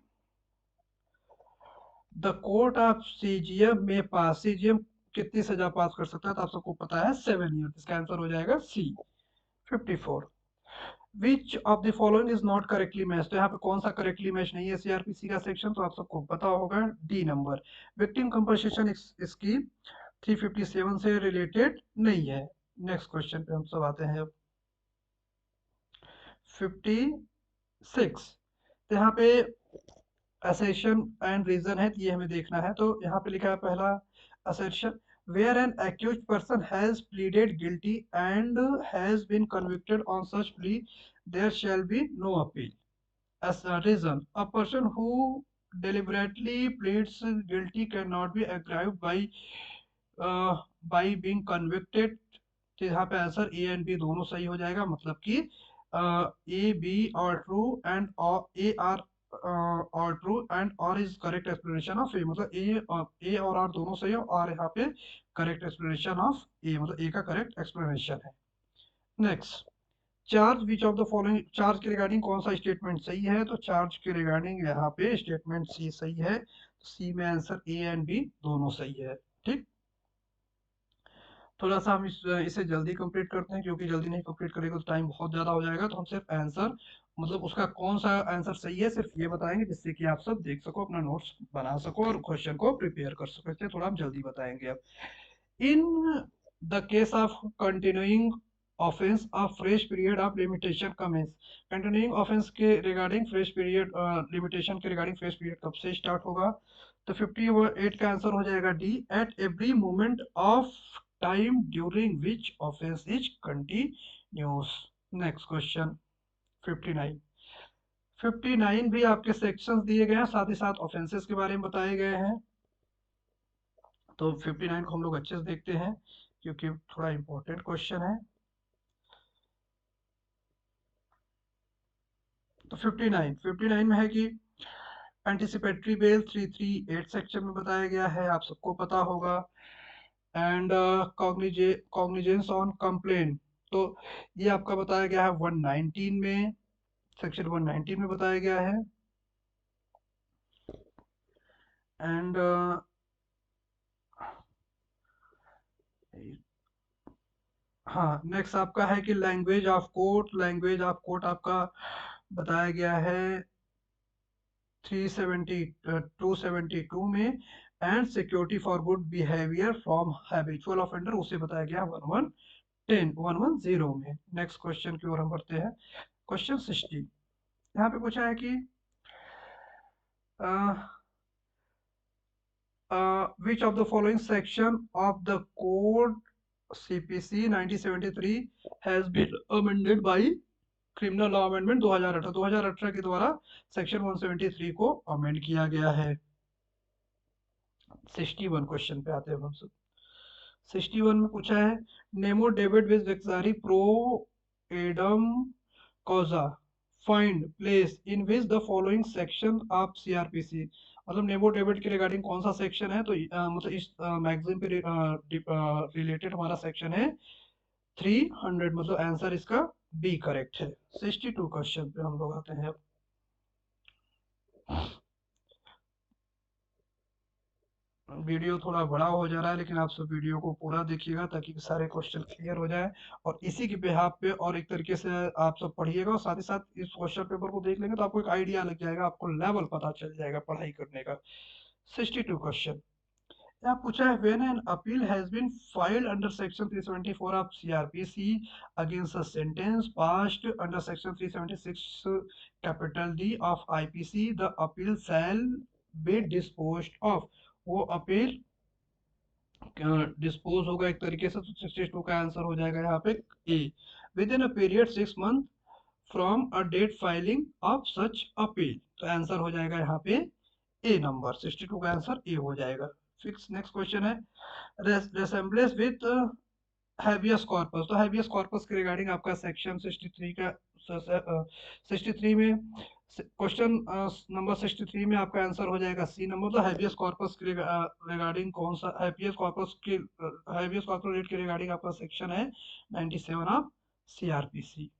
द कोर्ट ऑफ सीजीएम में पास, सीजीएम कितनी सजा पास कर सकता है? तो आप सबको पता है 7 ईयर। इसका आंसर हो जाएगा सी 54। विच of the following is not correctly match. तो यहाँ पे कौन सा करेक्टली मैच नहीं है सीआरपीसी का सेक्शन? तो आप सबको पता होगा D number. Victim compensation scheme 357 से रिलेटेड नहीं है। नेक्स्ट क्वेश्चन पे हम सब आते हैं। 56 तो यहाँ पे असर्शन एंड रीजन है, ये हमें देखना है। तो यहाँ पे लिखा है पहला assertion where an accused person has pleaded guilty and has been convicted on such plea, there shall be no appeal. As a reason, a person who deliberately pleads guilty cannot be aggrieved by being convicted। तो यहाँ पे answer A and B दोनों सही हो जाएगा, मतलब कि A B और ट्रू एंड ए आर और ट्रू एंड और इज करेक्ट एक्सप्लेनेशन ऑफ ए, मतलब ए और आर दोनों सही है और यहाँ पे करेक्ट एक्सप्लेनेशन ऑफ ए, मतलब ए का करेक्ट एक्सप्लेनेशन है। Next, charge which of the following, charge के रिगार्डिंग कौन सा स्टेटमेंट सही है, तो चार्ज के रिगार्डिंग यहाँ पे स्टेटमेंट सी सही है, सी में आंसर ए एंड बी दोनों सही है। ठीक, थोड़ा सा हम इसे जल्दी कंप्लीट करते हैं, क्योंकि जल्दी नहीं कंप्लीट करेंगे तो टाइम बहुत ज़्यादा हो जाएगा। तो हम सिर्फ आंसर, मतलब उसका कौन सा आंसर सही है सिर्फ ये बताएंगे, जिससे कि आप सब देख सको, अपना नोट्स बना सको और क्वेश्चन को प्रिपेयर कर सको। इसलिए थोड़ा हम जल्दी बताएंगे। अब in the case of continuing offence a fresh period of limitation commences, continuing offence के रिगार्डिंग फ्रेश पीरियड, लिमिटेशन के रिगार्डिंग फ्रेश पीरियड कब से स्टार्ट होगा, तो 58 का आंसर हो जाएगा D, at every moment of time during which offence is continuous. Next question 59, 59 भी आपके सेक्शंस दिए गए हैं, साथ ही साथ ऑफेंसेस के बारे में बताए गए हैं। तो 59 को हम लोग अच्छे से देखते हैं, क्योंकि थोड़ा इंपॉर्टेंट क्वेश्चन है। तो 59 में है कि एंटिसिपेटरी बेल 338 सेक्शन में बताया गया है, आप सबको पता होगा। एंड कॉग्निजेंस ऑन कंप्लेन, तो ये आपका बताया गया है 119 में, सेक्शन 119 में बताया गया है। एंड हाँ, नेक्स्ट आपका है कि language of court, language of court आपका बताया गया है 272 में। And security for good behaviour from habitual offender, उसे बताया गया 110 में। नेक्स्ट क्वेश्चन की ओर हम बढ़ते हैं। क्वेश्चन 60, यहाँ पे पूछा है कि which of the following section of the code CPC 1973 has been amended by criminal law amendment 2018 के द्वारा सेक्शन 173 को अमेंड किया गया है। 61 क्वेश्चन पे आते हैं हम सब। 61 में पूछा है नेमो डेविड विज वेक्सारी प्रो एडम कॉजा find place in which the following section of CRPC, मतलब नेमो डेविड के रिगार्डिंग कौन सा सेक्शन है, तो मतलब इस मैगजीन पे रिलेटेड हमारा सेक्शन है 300, मतलब आंसर इसका बी करेक्ट है। 62 क्वेश्चन पे हम लोग आते हैं अब। वीडियो थोड़ा बड़ा हो जा रहा है, लेकिन आप सब वीडियो को पूरा देखिएगा ताकि सारे क्वेश्चन क्लियर हो जाए, और इसी के बिहाफ पे और एक तरीके से आप सब पढ़िएगा, और साथ ही साथ इस क्वेश्चन पेपर को देख लेंगे तो आपको एक आइडिया लग जाएगा, आपको लेवल पता चल जाएगा पढ़ाई करने का। 62 क्वेश्चन यहाँ पूछा है when an appeal has been filed under section 374 of CrPC against a sentence passed under section 376 capital D of IPC, the appeal shall be disposed of, वो अपील डिस्पोज होगा एक तरीके से। तो 62 का आंसर हो जाएगा यहाँ पे A, within a period 6 month from a date filing of such appeal, तो आंसर हो जाएगा यहाँ पे ए नंबर, 62 का आंसर ए हो जाएगा। फिक्स। नेक्स्ट क्वेश्चन है रेसेम्बलेंस विद हैबियस कॉर्पस, तो हैबियस कॉर्पस के रिगार्डिंग आपका सेक्शन 63 का 63 में क्वेश्चन नंबर 63 में आपका आंसर हो जाएगा सी नंबर, तो हैबियस कॉर्पस के रिगार्डिंग कौन सा हैबियस कॉर्पस के हैबियस कॉर्पस रेट के रिगार्डिंग आपका सेक्शन है 97 ऑफ सीआरपीसी।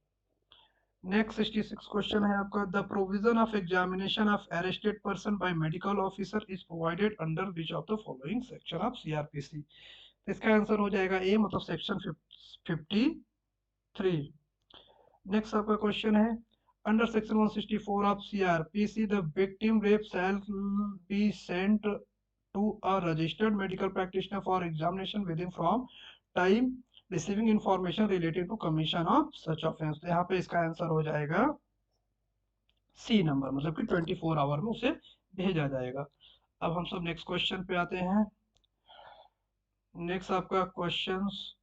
नेक्स्ट 66 क्वेश्चन है आपका the provision of examination of arrested person by medical officer is provided under which of the following section of CrPC, इसका answer हो जाएगा ए, मतलब सेक्शन 53। नेक्स्ट आपका क्वेश्चन है under section 164 of CrPC the victim rape shall be sent to a registered medical practitioner for examination within from time receiving information related to commission of such offence, तो यहाँ पे इसका answer हो जाएगा C number, मतलब कि 24 our में उसे भेजा जाएगा। अब हम सब नेक्स्ट क्वेश्चन पे आते हैं। नेक्स्ट आपका क्वेश्चंस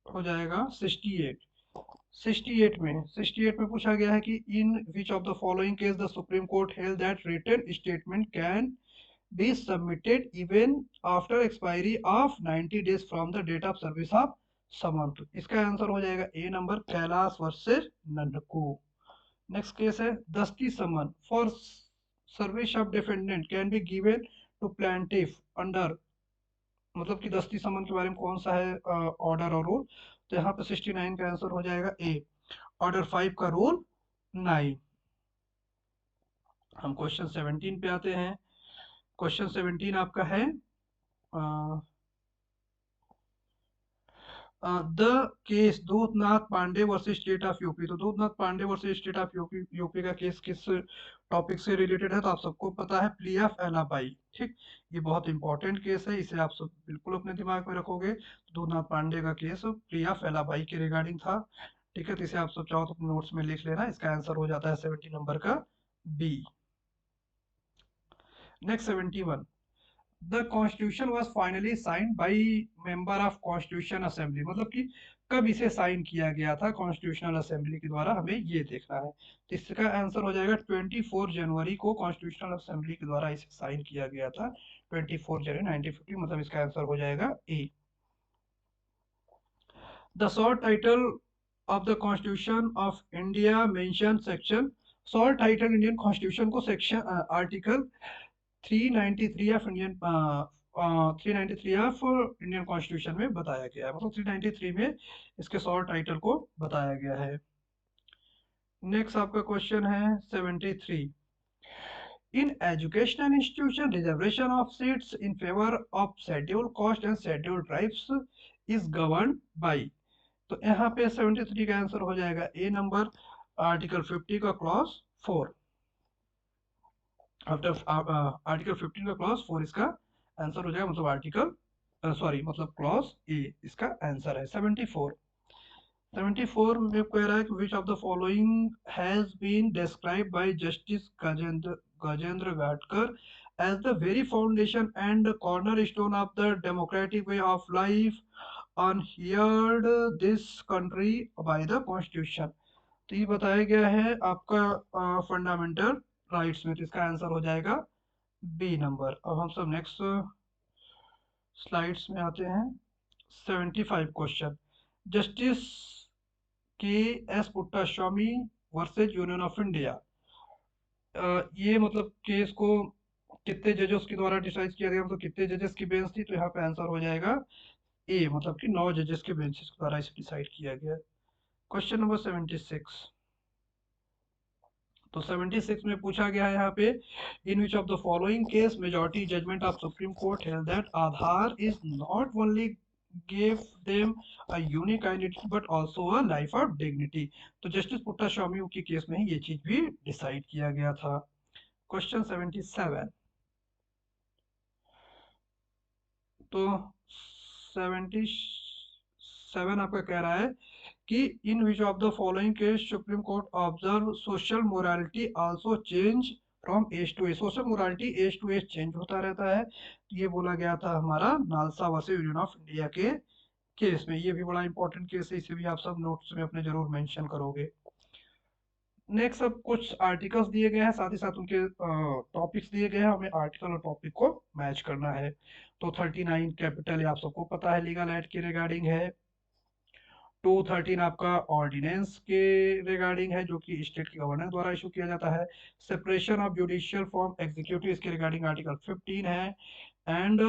हो जाएगा 68 में पूछा गया है कि in which of the following case the supreme court held that written statement can be submitted even after expiry of 90 days from the date of service of summon। तो इसका आंसर हो जाएगा A number, Kailash versus Nanhku. Next case है दस्ती summon for service of defendant can be given to plaintiff under, मतलब कि दस्ती समन के बारे में कौन सा है ऑर्डर और रूल। तो यहाँ पे 69 का आंसर हो जाएगा ए, ऑर्डर 5 का रूल 9। हम क्वेश्चन 17 पे आते हैं। क्वेश्चन 17 आपका है the case Dudhnath Pandey versus state of UP. तो Dudhnath Pandey versus state of UP, UP का केस किस टॉपिक से रिलेटेड है, तो आप सबको पता है प्ली ऑफ एलाबाई। ठीक, ये बहुत इंपॉर्टेंट केस है, इसे आप सब बिल्कुल अपने दिमाग में रखोगे। दूधनाथ पांडे का केस प्ली ऑफ एलाबाई के रिगार्डिंग था। ठीक है, तो इसे आप सब चाहो तो अपने नोट्स में लिख लेना। इसका आंसर हो जाता है 70 नंबर का B. Next 71, the constitution was finally sign by member of constitution assembly, मतलब कि कब इसे साइन किया गया था कॉन्स्टिट्यूशनल असेंबली के द्वारा, हमें ये देखना है। तो इसका आंसर हो जाएगा 24 जनवरी को कॉन्स्टिट्यूशनल असेंबली के द्वारा इसे साइन किया गया था, 24 जनवरी 1950, मतलब इसका आंसर हो जाएगा A. The short title of the constitution of India mention section, short title Indian constitution को section article 393 of Indian 393 of Indian constitution में बताया गया है, मतलब 393 में इसके शॉर्ट टाइटल को बताया गया है। नेक्स्ट आपका क्वेश्चन है 73, in educational institution reservation of seats in favour of schedule caste and schedule tribes is govern by. तो यहाँ पे 73 का आंसर हो जाएगा ए नंबर, आर्टिकल 50 का क्लॉज 4। आफ्टर आर्टिकल 15 का क्लॉज 4 इसका आंसर हो जाएगा, मतलब आर्टिकल सॉरी मतलब क्लॉज ए इसका आंसर है। 74 में कह रहा है कि which of the following has been described by justice Gajendra Ghatkar as the very foundation and corner stone of the democratic way of life unheard this country by the constitution. तो ये बताया गया है आपका फंडामेंटल राइट्स में, तो इसका आंसर हो जाएगा बी नंबर। अब हम सब नेक्स्ट स्लाइड्स में आते हैं। 75 क्वेश्चन, जस्टिस के S Puttaswamy versus union of India, ये मतलब केस को कितने जजेस के द्वारा डिसाइड किया गया, मतलब कितने जजेस की बेंच थी, तो यहाँ पे आंसर हो जाएगा ए, मतलब कि 9 जजेस के बेंचेस के द्वारा इसे डिसाइड किया गया। क्वेश्चन नंबर 76, तो 76 में पूछा गया है यहाँ पे in which of the following case majority judgment of supreme court held that Aadhaar is not only gave them a unique identity but also a life of dignity। तो जस्टिस पुट्टा स्वामी के केस में ही ये चीज भी डिसाइड किया गया था। क्वेश्चन 77, तो 77 आपका कह रहा है कि in which of the following case supreme court observe social morality also change from age to age, social morality age to age change होता रहता है। ये बोला गया था हमारा NALSA versus union of India के केस में, ये भी बड़ा इंपॉर्टेंट केस है, इसे भी आप सब नोट्स में अपने जरूर मेंशन करोगे। नेक्स्ट अब कुछ आर्टिकल्स दिए गए हैं, साथ ही साथ उनके टॉपिक्स दिए गए हैं, हमें आर्टिकल और टॉपिक को मैच करना है। तो 39 कैपिटल है, आप सबको पता है, लीगल एक्ट के रिगार्डिंग है। 213 आपका ऑर्डिनेंस के रिगार्डिंग है, जो कि स्टेट के गवर्नर द्वारा इशू किया जाता है। Separation of judicial from executive, इसके रिगार्डिंग आर्टिकल 15 है। एंड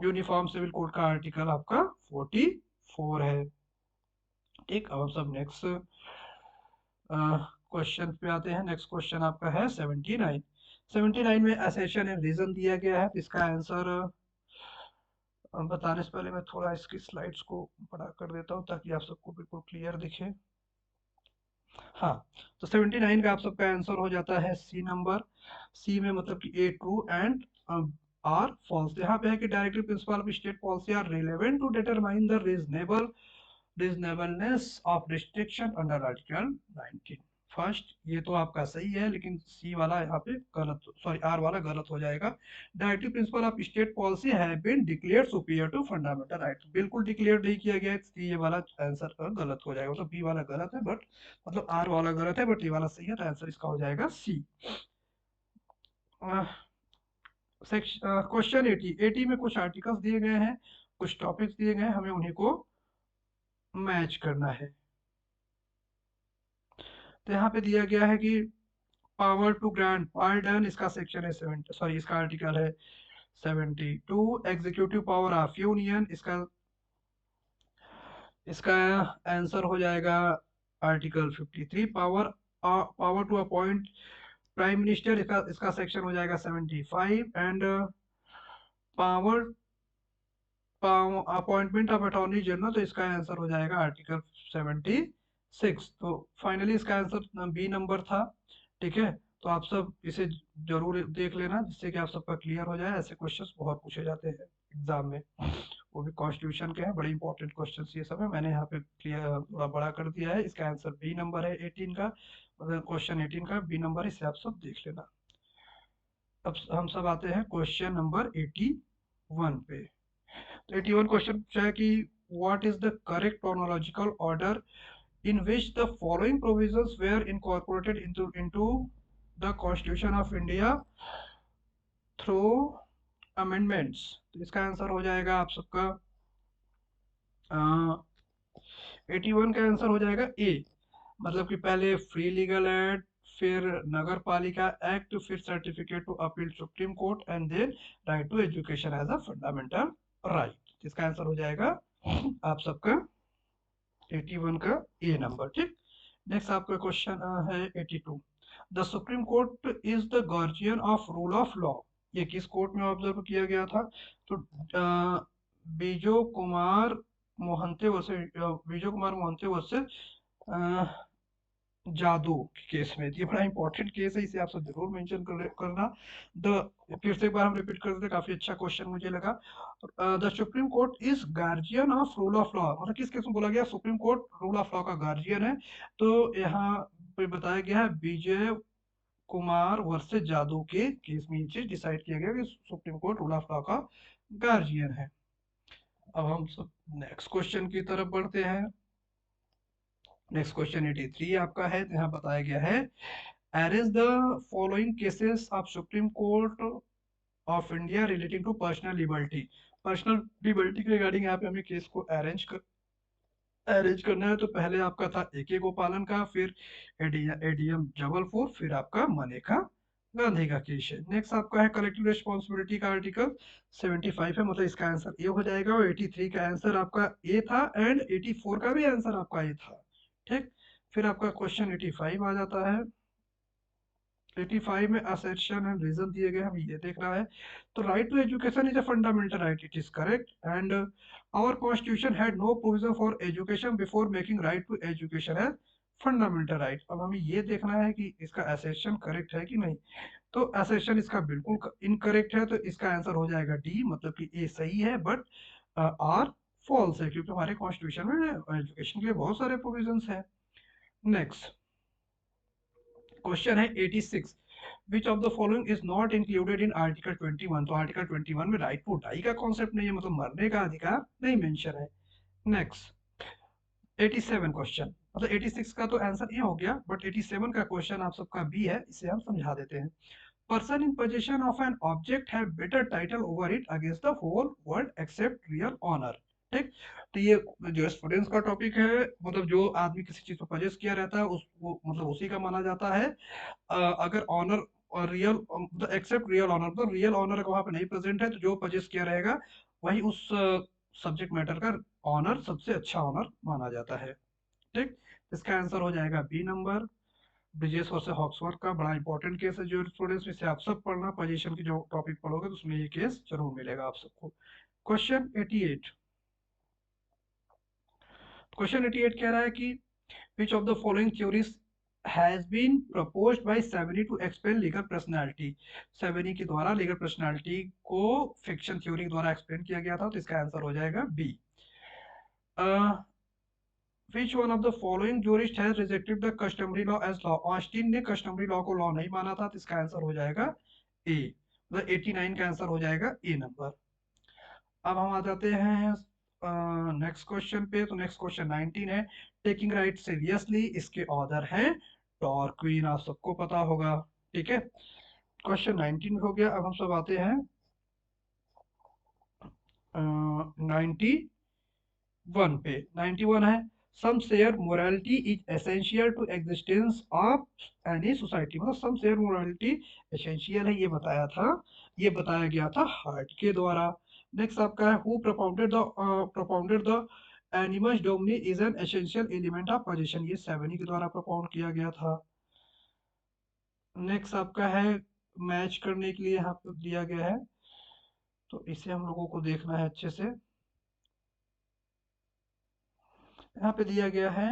यूनिफॉर्म सिविल कोड का आर्टिकल आपका 44 है। ठीक, अब हम सब नेक्स्ट क्वेश्चन पे आते हैं। नेक्स्ट क्वेश्चन आपका है 79। 79 में असेशन एंड रीजन दिया गया है, तो इसका आंसर बताने से पहले मैं थोड़ा इसकी स्लाइड्स को बड़ा कर देता हूँ ताकि आप सबको बिल्कुल क्लियर दिखे। हाँ, तो 79 का आप सबका आंसर हो जाता है सी नंबर। सी में मतलब कि A true and R false. यहाँ पे है कि directive principle of state policy are relevant to determine the reasonableness of restriction under article 19। First ये तो आपका सही है, लेकिन सी वाला यहाँ पे गलत, सॉरी आर वाला गलत हो जाएगा। Directive principle of state policy have been declared superior to fundamental right, बिल्कुल डिक्लेयर नहीं किया गया है, इसलिए ये वाला आंसर गलत हो जाएगा। मतलब बी वाला गलत है, बट मतलब आर वाला गलत है, बट ये वाला सही है, तो आंसर इसका हो जाएगा सी। क्वेश्चन 80 में कुछ आर्टिकल्स दिए गए हैं, कुछ टॉपिक्स दिए गए हैं, हमें उन्हीं को मैच करना है। तो यहाँ पे दिया गया है कि पावर टू ग्रांट पार्डन, इसका सेक्शन है 70, सॉरी इसका आर्टिकल है 72। एग्जीक्यूटिव पावर ऑफ यूनियन, इसका इसका आंसर हो जाएगा article 53। Power to appoint prime minister, इसका सेक्शन हो जाएगा 75। And power appointment of attorney general, तो इसका आंसर हो जाएगा आर्टिकल 76। तो फाइनली इसका आंसर बी नंबर था। ठीक है, तो आप सब इसे जरूर देख लेना, जिससे कि आप सबका क्लियर हो जाए। ऐसे क्वेश्चंस बहुत पूछे जाते हैं एग्जाम में, वो भी कॉन्स्टिट्यूशन के हैं, बड़े इंपॉर्टेंट क्वेश्चंस ये सब है। मैंने यहाँ पे क्लियर थोड़ा बड़ा कर दिया है। इसका आंसर बी नंबर है 18 का, मतलब क्वेश्चन 18 का बी नंबर, इसे आप सब देख लेना। अब हम सब आते हैं क्वेश्चन नंबर 81 पे। 81 क्वेश्चन पूछा है कि what is the correct chronological order in which the following provisions were incorporated into the Constitution of India through amendments। तो इसका आंसर हो जाएगा आप सबका 81 का आंसर हो जाएगा ए। मतलब कि पहले फ्री लीगल एड, फिर नगर पालिका एक्ट, फिर certificate to appeal supreme court, and then right to education as a fundamental right. इसका आंसर हो जाएगा आप सबका 81 का ए नंबर। ठीक, नेक्स्ट आपका क्वेश्चन है 82। The supreme court is the guardian of rule of law, ये किस कोर्ट में ऑब्जर्व किया गया था? तो बीजो कुमार मोहंते वर्सेस जादू के केस में। ये बड़ा इंपॉर्टेंट केस है, इसे आप सब जरूर मेंशन करना। द फिर से एक बार हम रिपीट कर देते, काफी अच्छा क्वेश्चन मुझे लगा। The supreme court is guardian of rule of law, मतलब किस केस में बोला गया supreme court rule of law का गार्जियन है? तो यहाँ पे बताया गया है विजय कुमार वर्सेस जादू के केस में ये चीज डिसाइड किया गया कि supreme court rule of law का गार्जियन है। अब हम सब नेक्स्ट क्वेश्चन की तरफ बढ़ते हैं। नेक्स्ट क्वेश्चन 83 आपका है, यहाँ बताया गया है arrange the following cases of supreme court of India relating to personal liberty. Personal liberty के रिगार्डिंग यहाँ पे हमें केस को अरेंज करना है। तो पहले आपका था एके गोपालन का, फिर एडीएम जबलपुर, फिर आपका मनेका गांधी का केस है। नेक्स्ट आपका है कलेक्टिव रिस्पॉन्सिबिलिटी का आर्टिकल 75 है, मतलब इसका आंसर ए हो जाएगा। और 83 का आंसर आपका ए था, एंड 84 का भी आंसर आपका ए था। ठीक, फिर आपका क्वेश्चन 85 आ जाता है। 85 में असर्शन एंड रीजन दिए गए, हमें ये देखना है। तो right to education is a fundamental right, it is correct. And our constitution had no provision for education before making right to education as fundamental right. अब हमें ये देखना है कि इसका असर्शन करेक्ट है कि नहीं। तो असर्शन इसका बिल्कुल इनकरेक्ट है, तो इसका आंसर हो जाएगा डी, मतलब कि ए सही है, बट आर फॉल्स है, क्योंकि हमारे कॉन्स्टिट्यूशन में एजुकेशन के लिए बहुत सारे प्रोविजंस हैं। नेक्स्ट क्वेश्चन है 86। विच of the following is not included in article 21। तो आर्टिकल 21 में राइट टू डाई का कॉन्सेप्ट नहीं है, मतलब मरने का अधिकार नहीं मेंशन है। नेक्स्ट 87 क्वेश्चन, मतलब 86 का तो आंसर ये हो गया, बट 87 का क्वेश्चन आप सबका बी है, इसे हम समझा देते हैं। Person in possession of an object have better title over it against the whole world except real owner. ठीक, तो ये जो स्टूडेंट्स का टॉपिक है, मतलब जो आदमी किसी चीज को पजेस किया रहता है उसको मतलब उसी का माना जाता है। अगर ऑनर और रियल, एक्सेप्ट रियल ऑनर, तो रियल ऑनर वहां पे नहीं प्रेजेंट है, तो जो पजेस किया रहेगा वही उस सब्जेक्ट मैटर का ऑनर सबसे अच्छा ऑनर माना जाता है। ठीक, इसका आंसर हो जाएगा बी नंबर। ब्रिजेश वर्सेस हॉक्सवर्थ का बड़ा इंपॉर्टेंट केस है, जो स्टूडेंट्स इसे आप सब पढ़ना, पोजीशन की जो टॉपिक पढ़ोगे तो उसमें ये केस जरूर मिलेगा आप सबको। क्वेश्चन 88, क्वेश्चन 88 कह रहा है कि which of the following theories has been proposed by Savary to explain legal personality। सेवेरी के द्वारा लीगल पर्सनालिटी को फिक्शन थ्योरी के द्वारा एक्सप्लेन किया गया था, तो इसका आंसर हो जाएगा B. Which one of the following jurist has rejected the customary law as law? Austin ने customary law को law नहीं माना था, तो इसका आंसर हो जाएगा ए, मतलब 89 का आंसर हो जाएगा ए नंबर। अब हम आ जाते हैं नेक्स्ट क्वेश्चन पे। तो नेक्स्ट क्वेश्चन 19 है, टेकिंग राइट सीरियसली, इसके ऑथर हैं टॉर्क्विन, आप सबको पता होगा। ठीक है, क्वेश्चन 19 हो गया। अब हम सब आते हैं 91 पे। 91 है, some share morality is essential to existence of any society, मतलब सम शेयर मोरालिटी एसेंशियल है, ये बताया था, ये बताया गया था हार्ट के द्वारा। नेक्स्ट आपका है, who propounded the एनिमस Duminy is an essential element of position, ये सेवेनी के द्वारा प्रोपाउंड किया गया था। नेक्स्ट आपका है, मैच करने के लिए यहाँ पे दिया गया है, तो इसे हम लोगों को देखना है अच्छे से। यहाँ पे दिया गया है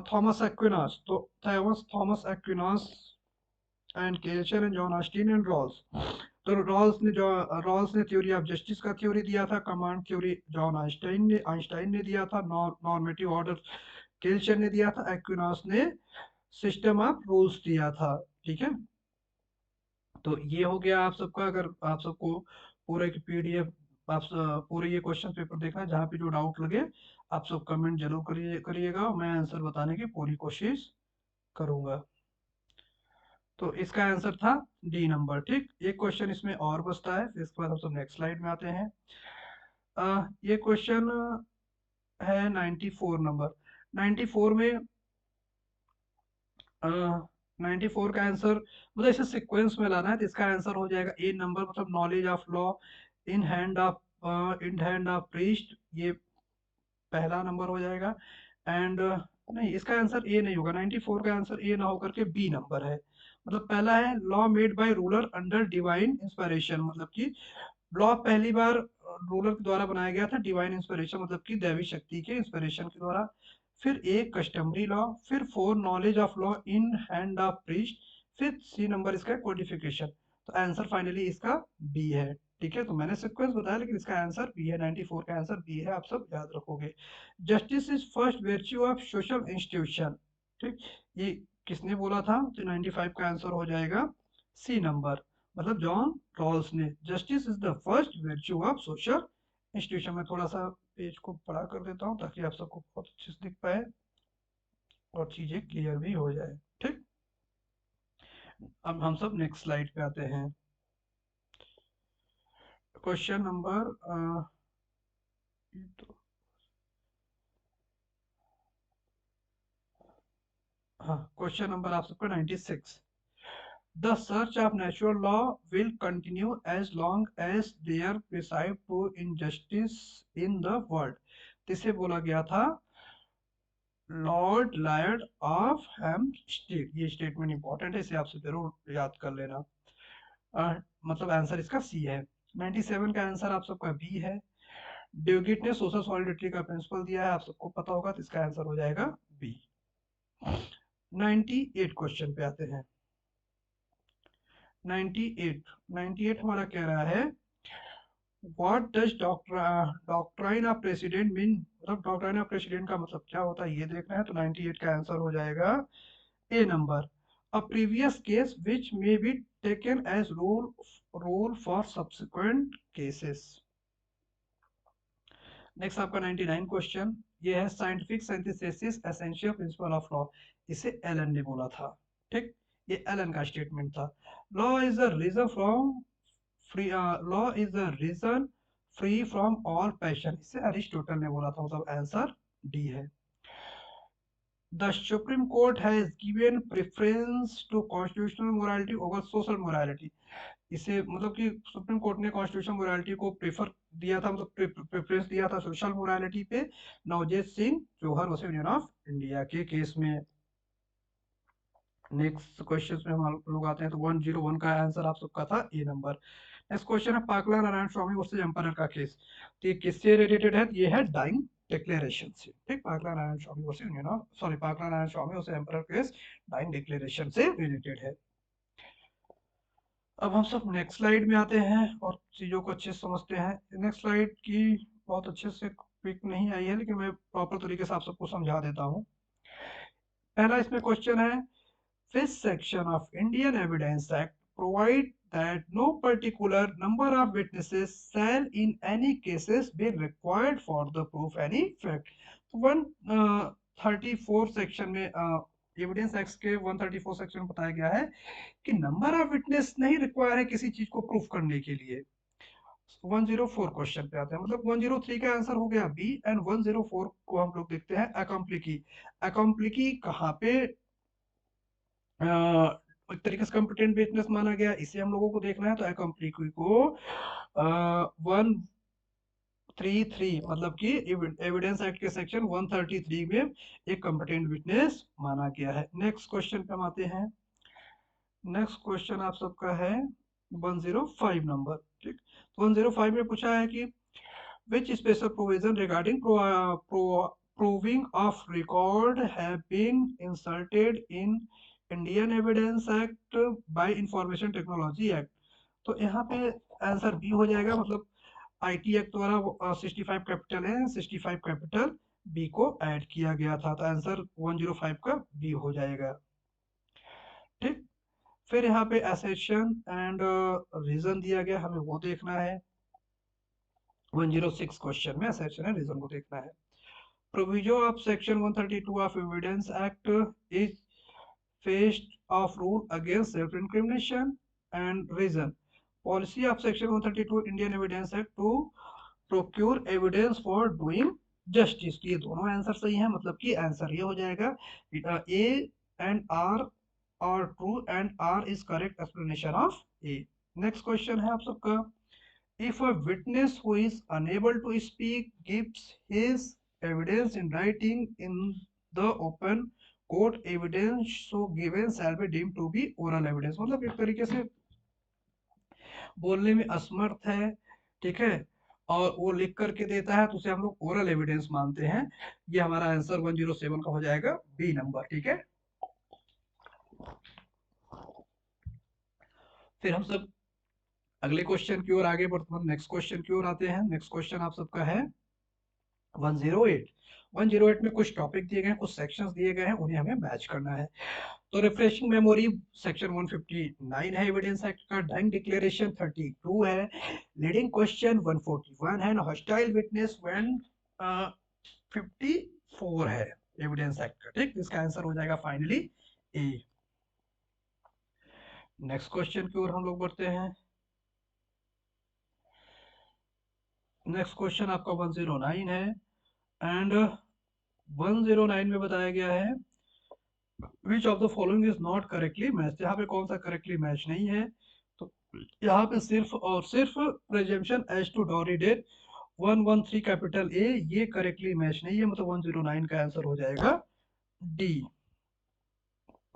थॉमस एक्विनास, तो Thomas Aquinas and Kelsen and John Austin and Rawls. तो रॉल्स ने थ्योरी ऑफ जस्टिस का थ्योरी दिया था, कमांड थ्योरी जॉन आइंस्टाइन ने दिया था, नॉर्मेटिव ऑर्डर केल्चर ने दिया था, एक्विनास ने सिस्टम ऑफ रूल्स दिया था। ठीक है, तो ये हो गया आप सबका। अगर आप सबको पूरे की पीडीएफ, आप पूरे ये क्वेश्चन पेपर देखना, जहाँ पे जो डाउट लगे आप सब कमेंट जरूर करिएगा, मैं आंसर बताने की पूरी कोशिश करूंगा। तो इसका आंसर था डी नंबर। ठीक, एक क्वेश्चन इसमें और बचता है, फिर इसके बाद हम सब नेक्स्ट स्लाइड में आते हैं। ये क्वेश्चन है 94 नंबर। 94 में 94 का आंसर, मतलब इसे सीक्वेंस में लाना है, तो इसका आंसर हो जाएगा ए नंबर, मतलब knowledge of law in hand of priest, ये पहला नंबर हो जाएगा। एंड नहीं, इसका आंसर ए नहीं होगा, 94 का आंसर ए ना होकर के बी नंबर है। मतलब पहला है law made by ruler under divine inspiration, मतलब कि लॉ पहली बार रूलर के द्वारा बनाया गया था, डिवाइन इंस्पिरेशन मतलब कि दैवी शक्ति के इंस्पिरेशन के द्वारा। फिर एक कस्टमरी लॉ, फिर 4 knowledge of law in hand of priest, फिर सी नंबर इसका कोडिफिकेशन। तो आंसर फाइनली इसका बी है। ठीक है, तो मैंने सीक्वेंस बताया, लेकिन इसका आंसर बी है, 94 का आंसर बी है, आप सब याद रखोगे। Justice is first virtue of social institution, ठीक, ये किसने बोला था? तो 95 का आंसर हो जाएगा सी नंबर, मतलब जॉन रॉल्स ने। Justice is the first virtue of social institution. में थोड़ा सा पेज को बड़ा कर देता हूँ ताकि आप सबको बहुत अच्छे से दिख पाए और चीजें क्लियर भी हो जाए। ठीक, अब हम सब नेक्स्ट स्लाइड पे आते हैं। क्वेश्चन नंबर हाँ, क्वेश्चन नंबर आप सबका 96। The search of natural law will continue as long as there preside true injustice in the world। जिसे बोला गया था लॉर्ड लायड ऑफ हेम्पस्टेड, ये स्टेटमेंट इंपॉर्टेंट है, इसे आपसे जरूर याद कर लेना। मतलब आंसर इसका सी है। 97 का आंसर आप सबका बी है। ड्यूगिट ने सोशल सॉलिडिटी का प्रिंसिपल दिया है, आप सबको पता होगा, तो इसका आंसर हो जाएगा बी। 98 क्वेश्चन पे आते हैं। 98 हमारा कह रहा है what does doctrine of president mean, मतलब डॉक्ट्राइन ऑफ प्रेसिडेंट का मतलब क्या होता है, ये देखना है। तो 98 का आंसर हो जाएगा A number, a previous case which may be taken as rule for subsequent cases. Next आपका 99 क्वेश्चन, ये है scientific synthesis essential principle of law, इसे एलन ने बोला था। ठीक, ये एलन का स्टेटमेंट था। Law is the reason from free, law is the reason free from all passion, इसे अरिस्टोटल ने बोला था, मतलब आंसर डी है। The supreme court has given preference to constitutional morality over social morality, इसे मतलब कि सुप्रीम कोर्ट ने कॉन्स्टिट्यूशनल मोरालिटी को प्रेफर दिया था, मतलब प्रेफरेंस दिया था सोशल मोरालिटी पे, Navjot Singh Johar versus union of India के केस में। नेक्स्ट क्वेश्चन में हम लोग आते हैं, तो 101 का आंसर आप सबका था ए नंबर। नेक्स्ट क्वेश्चन है पाकला नारायण स्वामी वर्सेस एम्पायर का केस, तो ये किससे रिलेटेड है? ये है डाइंग डिक्लेरेशन से। ठीक, Pakala Narayan Swami versus union of, sorry, Pakala Narayan Swami versus empire case dying declaration से रिलेटेड है। अब हम सब नेक्स्ट स्लाइड में आते हैं और चीज़ों को अच्छे से समझते हैं। नेक्स्ट स्लाइड की बहुत अच्छे से पिक नहीं आई है, लेकिन मैं प्रॉपर तरीके से आप सबको समझा देता हूँ। पहला इसमें क्वेश्चन है, This section of Indian Evidence Act provide that no particular number of witnesses shall in any cases be required for the proof any fact. 134 section में एविडेंस एक्ट के 134 सेक्शन में बताया गया है कि नंबर ऑफ विटनेस नहीं require है किसी चीज को प्रूफ करने के लिए। 104 क्वेश्चन पे आते हैं, मतलब 103 का आंसर हो गया बी एंड 104 को हम लोग देखते हैं अकम्प्लिकी। अकम्प्लिकी कहाँ पे एक तरीके से कंपिटेंट विटनेस माना गया, इसे हम लोगों को देखना है। तो अकम्प्लिकी को 133 मतलब कि एविडेंस एक्ट के सेक्शन 133 में एक कंपिटेंट विटनेस माना गया है। नेक्स्ट क्वेश्चन पे हम आते हैं। नेक्स्ट क्वेश्चन आप सबका है 105 नंबर, ठीक। तो 105 में पूछा है कि which special provision regarding proving of record have been inserted in Indian Evidence Act by Information Technology Act। तो यहाँ पे आंसर बी हो जाएगा, मतलब आईटी एक्ट द्वारा 65 कैपिटल है, 65 कैपिटल बी को ऐड किया गया था। तो आंसर 105 का बी हो जाएगा, ठीक। फिर यहाँ पे एसेशन एंड रीजन दिया गया, हमें वो देखना है। 106 क्वेश्चन में एसेशन एंड रीजन को देखना है। Provision of Section 132 of Evidence Act is faced of rule against self-incrimination and reason. Policy of Section 132 Indian Evidence Act to procure evidence for doing justice। ये दोनों आंसर सही हैं, मतलब कि आंसर ये हो जाएगा ए एंड आर और true and R is correct explanation of A. Next question है आप सबका, if a witness who is unable to speak gives his evidence in writing in the open court, evidence so given shall be deemed to be oral evidence। मतलब एक तरीके से बोलने में असमर्थ है, ठीक है, और वो लिख करके देता है तो उसे हम लोग ओरल एविडेंस मानते हैं। ये हमारा आंसर 107 का हो जाएगा बी नंबर, ठीक है। फिर हम सब अगले क्वेश्चन की ओर आगे बढ़ते, नेक्स्ट क्वेश्चन की ओर आते हैं। नेक्स्ट क्वेश्चन आप सबका है 108। 108 में कुछ टॉपिक दिए गए हैं, कुछ सेक्शंस दिए गए हैं, उन्हें हमें मैच करना है। तो रिफ्रेशिंग मेमोरी सेक्शन 159 है एविडेंस एक्ट का, ढंग डिक्लेरेशन 32 है, लीडिंग क्वेश्चन 141 है, हॉस्टाइल विटनेस 154 है एविडेंस एक्ट का, ठीक। इसका आंसर हो जाएगा फाइनली ए। नेक्स्ट क्वेश्चन की ओर हम लोग बढ़ते हैं। नेक्स्ट क्वेश्चन आपका 109 है एंड 109 में बताया गया है which of the following is not correctly match. यहाँ पे कौन सा करेक्टली मैच नहीं है, तो यहाँ पे सिर्फ और सिर्फ presumption as to dowry death 113 capital A ये करेक्टली मैच नहीं है, मतलब 109 का आंसर हो जाएगा डी।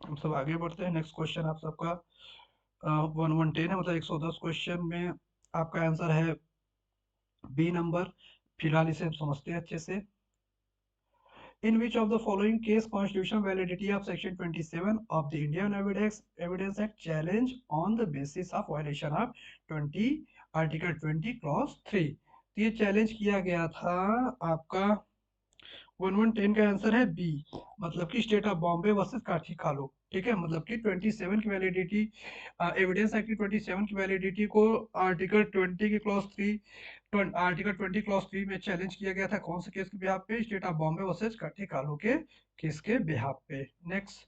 हम सब आगे बढ़ते हैं। नेक्स्ट क्वेश्चन आप सबका 1110 है, मतलब 110 क्वेश्चन में आपका आंसर है बी नंबर। फिलहाल इसे हम समझते हैं अच्छे से। In which of the following case constitutional validity of section 27 of the Indian Evidence Act challenge on the basis of violation of 20 article 20 clause 3। तो ये चैलेंज किया गया था आपका 1110 का आंसर है बी, मतलब कि स्टेट ऑफ बॉम्बे वर्सेस काठी खालो, ठीक है। मतलब कि 27 की वैलिडिटी, एविडेंस एक्ट की 27 की वैलिडिटी को आर्टिकल 20 की क्लॉज 3, आर्टिकल 20 क्लॉज 3 में चैलेंज किया गया था। कौन से केस के बिहाफ पे? स्टेट ऑफ बॉम्बे वर्सेस काठी खालो के केस के बिहाफ पे। Next,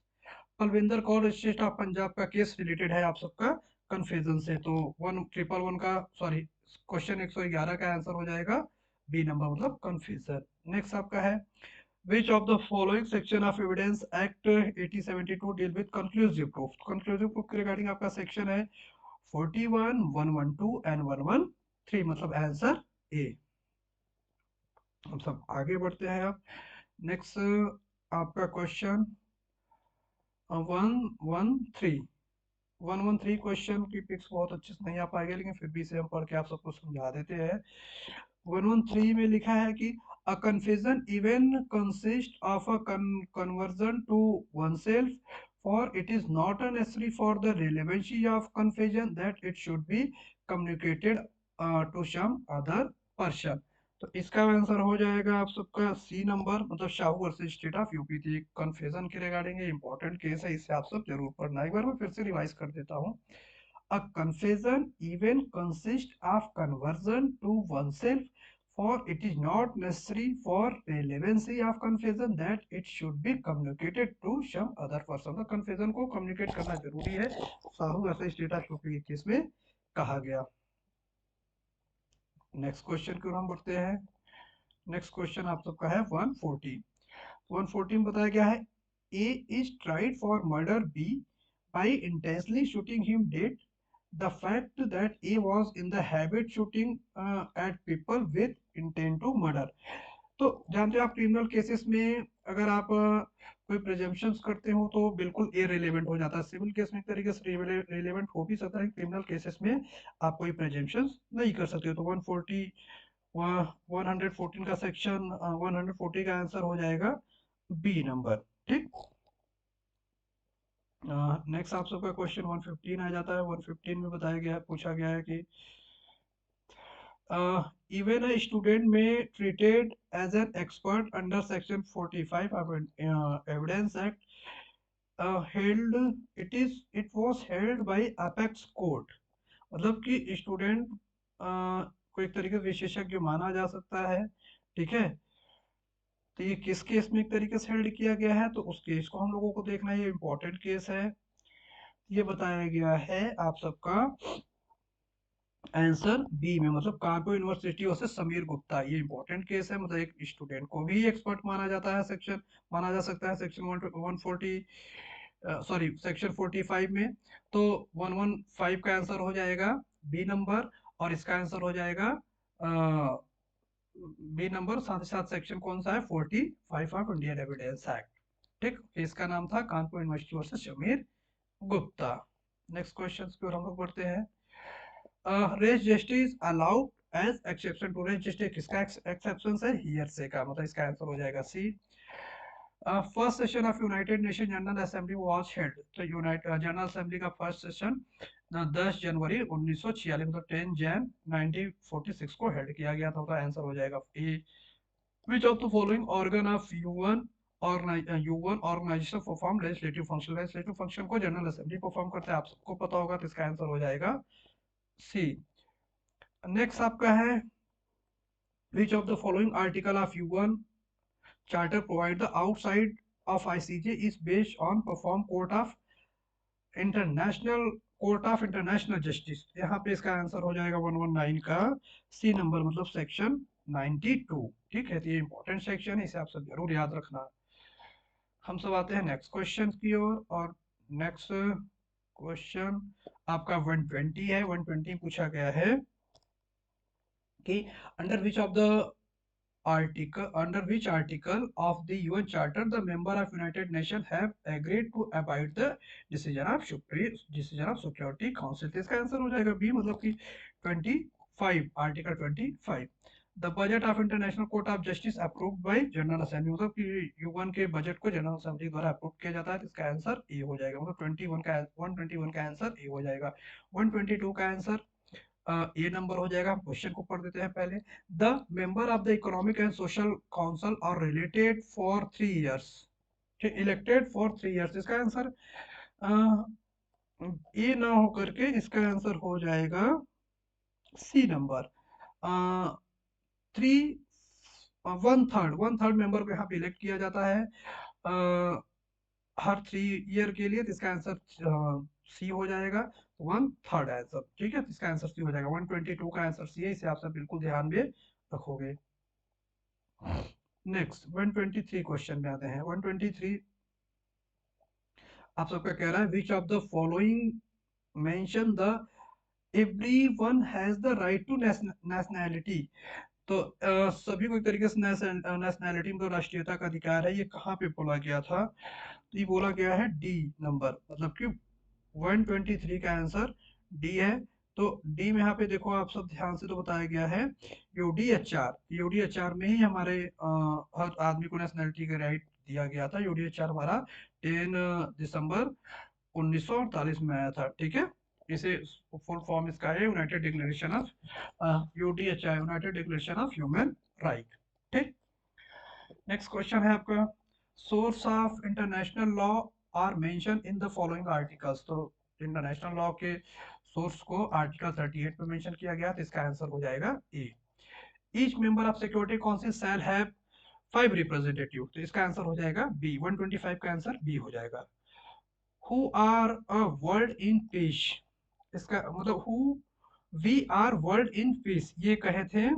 Palwinder Kaur state of Punjab का केस रिलेटेड है आप सबका कन्फ्यूजन से, तो 111 का सॉरी क्वेश्चन 111 का आंसर हो जाएगा बी नंबर, मतलब कंफ्यूजन। नेक्स्ट आपका है which of the following section of evidence act 1872 deal with conclusive proof। conclusive proof के रिगार्डिंग आपका सेक्शन है 41, 112 एंड 113, मतलब आंसर ए। हम सब आगे बढ़ते हैं। अब नेक्स्ट आपका क्वेश्चन 113। 113 क्वेश्चन की पिक्स बहुत अच्छे से नहीं आ पाएगा, लेकिन फिर भी इसे हम पढ़ के आप सबको समझा देते हैं। 113 में लिखा है कि a confusion even consist of a conversion to oneself for it is not necessary for the relevancy of confusion that it should be communicated to some other person। तो इसका आंसर हो जाएगा आप सबका सी नंबर, मतलब Shahu versus state of UP थी confusion के regarding, important case है, इसे आप सब जरूर पढ़ना। एक बार मैं फिर से रिवाइज कर देता हूँ। A confusion even consists of conversion to oneself, for it is not necessary for relevancy of confusion that it should be communicated to some other person। तो confusion को communicate करना जरूरी है, साहू ऐसे स्टेट ऑफ यूपी के case में कहा गया। नेक्स्ट क्वेश्चन की ओर हम बढ़ते हैं। नेक्स्ट क्वेश्चन आप सबका है 114। 114 बताया गया है A is tried for murder B by intentionally shooting him dead। The fact that A was in the habit shooting at people with intent to murder। तो जानते हो आप क्रिमिनल केसेस में अगर आप कोई प्रेजम्पशंस करते हो तो बिल्कुल ए रिलेवेंट हो जाता है। सिविल केस में एक तरीके से रिलेवेंट हो भी सकता है, क्रिमिनल केसेस में आप कोई प्रेजम्पशंस नहीं कर सकते। तो 114 का सेक्शन 140 का आंसर हो जाएगा बी नंबर। ठीक, नेक्स्ट आप सबका क्वेश्चन 115 आ जाता है। 115 में बताया गया है, पूछा गया है कि even a student may treated as an expert under section 45 of evidence act held it was held by apex court। मतलब कि स्टूडेंट को एक तरीके से विशेषज्ञ माना जा सकता है। ठीक है, तो ये किस केस में एक तरीके से हेल्ड किया गया है, तो उस केस को हम लोगों को देखना है, ये इंपॉर्टेंट केस है। ये बताया गया है आप सबका आंसर बी में, मतलब कानपुर यूनिवर्सिटी वर्सेस समीर गुप्ता। ये इंपॉर्टेंट केस है, मतलब एक स्टूडेंट को भी एक्सपर्ट माना जाता है, सेक्शन माना जा सकता है सेक्शन 140 सॉरी सेक्शन 45 में। तो 115 का आंसर हो जाएगा बी नंबर, और इसका आंसर हो जाएगा बी नंबर। साथ ही साथ सेक्शन कौन सा है, 45 ऑफ इंडियन एविडेंस एक्ट। ठीक, इसका नाम था Kanpur university versus Samir Gupta. Next question की ओर हम लोग बढ़ते हैं। रेस जस्टिस अलाउड एज एक्सेप्शन टू रेस जस्टिस, किसका एक्सेप्शन है, हियरसे का, मतलब इसका आंसर हो जाएगा C. First session of United Nation General Assembly was held. तो जनरल असेंबली का फर्स्ट सेशन 10 जनवरी 1946 मतलब 10 जैन 1946 को हेल्ड किया गया था। तो आंसर हो जाएगा A. Which of the following organ of UN organization perform legislative function. Legislative function को जनरल असेंबली परफॉर्म करते हैं, आप सबको पता होगा, तो इसका आंसर हो जाएगा सी। नेक्स्ट आपका है which of the following article of UN charter provide the outside of ICJ is based on perform court of international justice। यहाँ पे इसका आंसर हो जाएगा 119 का सी नंबर, मतलब सेक्शन 92। ठीक है, तो ये इंपॉर्टेंट सेक्शन है, इसे आप सब जरूर याद रखना। हम सब आते हैं नेक्स्ट क्वेश्चन की ओर, और नेक्स्ट क्वेश्चन आपका 120 है। 120 पूछा गया है कि under which of the under which article of the UN Charter the member of United Nations have agreed to abide the decision of Security Council। तो इसका आंसर हो जाएगा बी, मतलब कि 25 article 25। The budget of international court of justice approved by general assembly, मतलब कि UN के budget को जनरल असेंबली द्वारा अप्रूव किया जाता है। तो इसका आंसर ए हो जाएगा, मतलब 121 का आंसर ए हो जाएगा। 122 का आंसर ये नंबर हो जाएगा। क्वेश्चन को पढ़ देते हैं पहले। The member of the economic and social council are related for 3 years, elected for 3 years. इसका आंसर ये ना हो करके इसका आंसर हो जाएगा सी नंबर। 1/3 मेंबर को यहाँ पे इलेक्ट किया जाता है हर 3 ईयर के लिए। तो इसका आंसर सी हो जाएगा 1/3 आंसर। ठीक है, तो इसका आंसर सी हो जाएगा। 122 का आंसर सी है, इसे आप सब बिल्कुल ध्यान में रखोगे। नेक्स्ट 123 क्वेश्चन में आते हैं। 123 आप सबका कह रहा है which of the following mention the everyone has the right to nationality. तो सभी को एक तरीके से नेशनैलिटी मतलब राष्ट्रीयता का अधिकार है। ये कहाँ पे बोला गया था, तो ये बोला गया है डी नंबर, मतलब कि 123 का आंसर डी है। तो डी में यहाँ पे देखो आप सब ध्यान से, तो बताया गया है यूडीएचआर में ही हमारे हर आदमी को नेशनैलिटी का राइट दिया गया था। यूडीएचआर हमारा 10 दिसंबर 1948 में आया था। ठीक है, इसे फुल फॉर्म इसका है united declaration of UDHR, united declaration of human right. ठीक, नेक्स्ट क्वेश्चन है आपका, source of international law are mention in the following articles. तो इंटरनेशनल लॉ के सोर्स को आर्टिकल 38 में मेंशन किया गया, तो इसका आंसर हो जाएगा A. Each member of security council shall have 5 representative, तो इसका आंसर हो जाएगा बी, 125 का आंसर बी हो जाएगा। Who are a world in peace, इसका मतलब who we are world in peace, ये कहे थे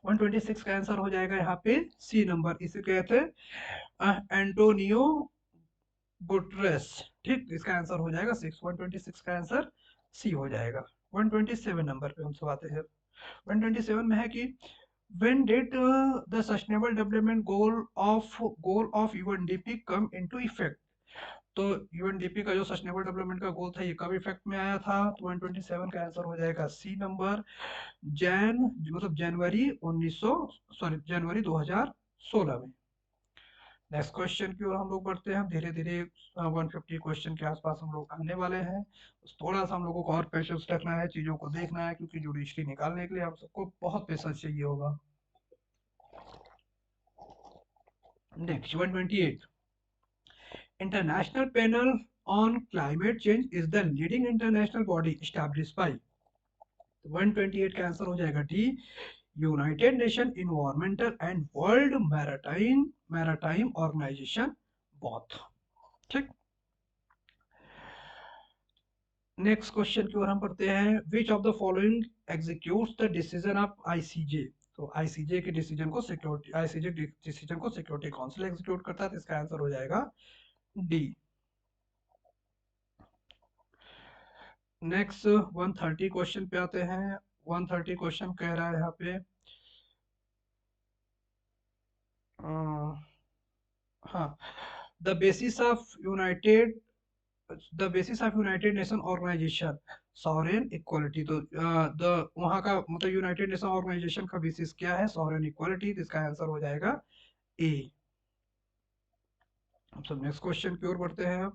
126 का आंसर हो जाएगा यहाँ पे सी नंबर, इसे कहे थे एंटोनियो गुटरेस। ठीक, इसका आंसर हो जाएगा 6, 126 का आंसर सी हो जाएगा। 127 नंबर पे हम सब आते हैं। 127 में है कि when did the sustainable development goal of UNDP come into effect। तो यूएनडीपी का जो सस्टेनेबल डेवलपमेंट का गोल था ये कब इफेक्ट में आया था, तो 127 का आंसर हो जाएगा सी नंबर, जनवरी 2016 में। नेक्स्ट क्वेश्चन की ओर हम लोग बढ़ते हैं, धीरे धीरे 150 क्वेश्चन के आसपास हम लोग आने वाले हैं। थोड़ा सा हम लोगों को और पेशेंस रखना है, चीजों को देखना है, क्योंकि जुडिशरी निकालने के लिए हम सबको बहुत पेशेंस चाहिए होगा। Next 128, international panel on climate change is the leading international body established by. 128 का आंसर हो जाएगा D, united nation environmental and world maritime organization both. ठीक, नेक्स्ट क्वेश्चन की ओर हम पढ़ते हैं, which of the following executes the decision of ICJ. तो आईसीजे के डिसीजन को सिक्योरिटी काउंसिल एग्जीक्यूट करता है, तो इसका आंसर हो जाएगा डी। नेक्स्ट 130 क्वेश्चन पे आते हैं। 130 क्वेश्चन कह रहा है यहाँ पे हाँ, the basis of United nation organization sovereign equality. तो द वहाँ का मतलब यूनाइटेड नेशन ऑर्गेनाइजेशन का बेसिस क्या है, सॉवरेन इक्वालिटी, तो इसका आंसर हो जाएगा ए। हम सब नेक्स्ट क्वेश्चन की ओर बढ़ते हैं।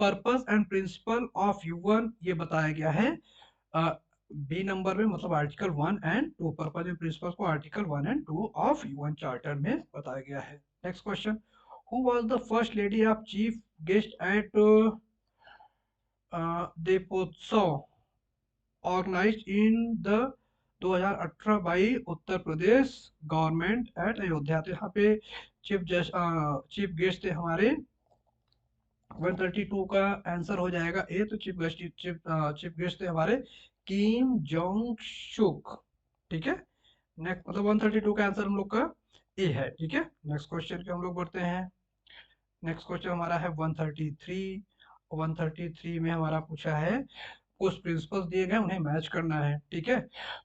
Purpose and principle of UN ये बताया गया है बी नंबर में, मतलब article 1 and 2, purpose and principle को article 1 and 2 of UN charter में बताया गया है। Next question, who was the first lady of chief guest at Deepotsav organized in the 2018 by Uttar Pradesh government at Ayodhya. तो यहाँ पे चीफ गेस्ट थे हमारे 132 का आंसर हो जाएगा ए। तो चीफ गेस्ट थे हमारे किम जोंग शुक। ठीक है, नेक्स्ट मतलब 132 का आंसर हम लोग का ए है। ठीक है, नेक्स्ट क्वेश्चन पे हम लोग बढ़ते हैं। नेक्स्ट क्वेश्चन हमारा है 133। 133 में हमारा पूछा है, कुछ प्रिंसिपल्स दिए गए उन्हें मैच करना है। ठीक है,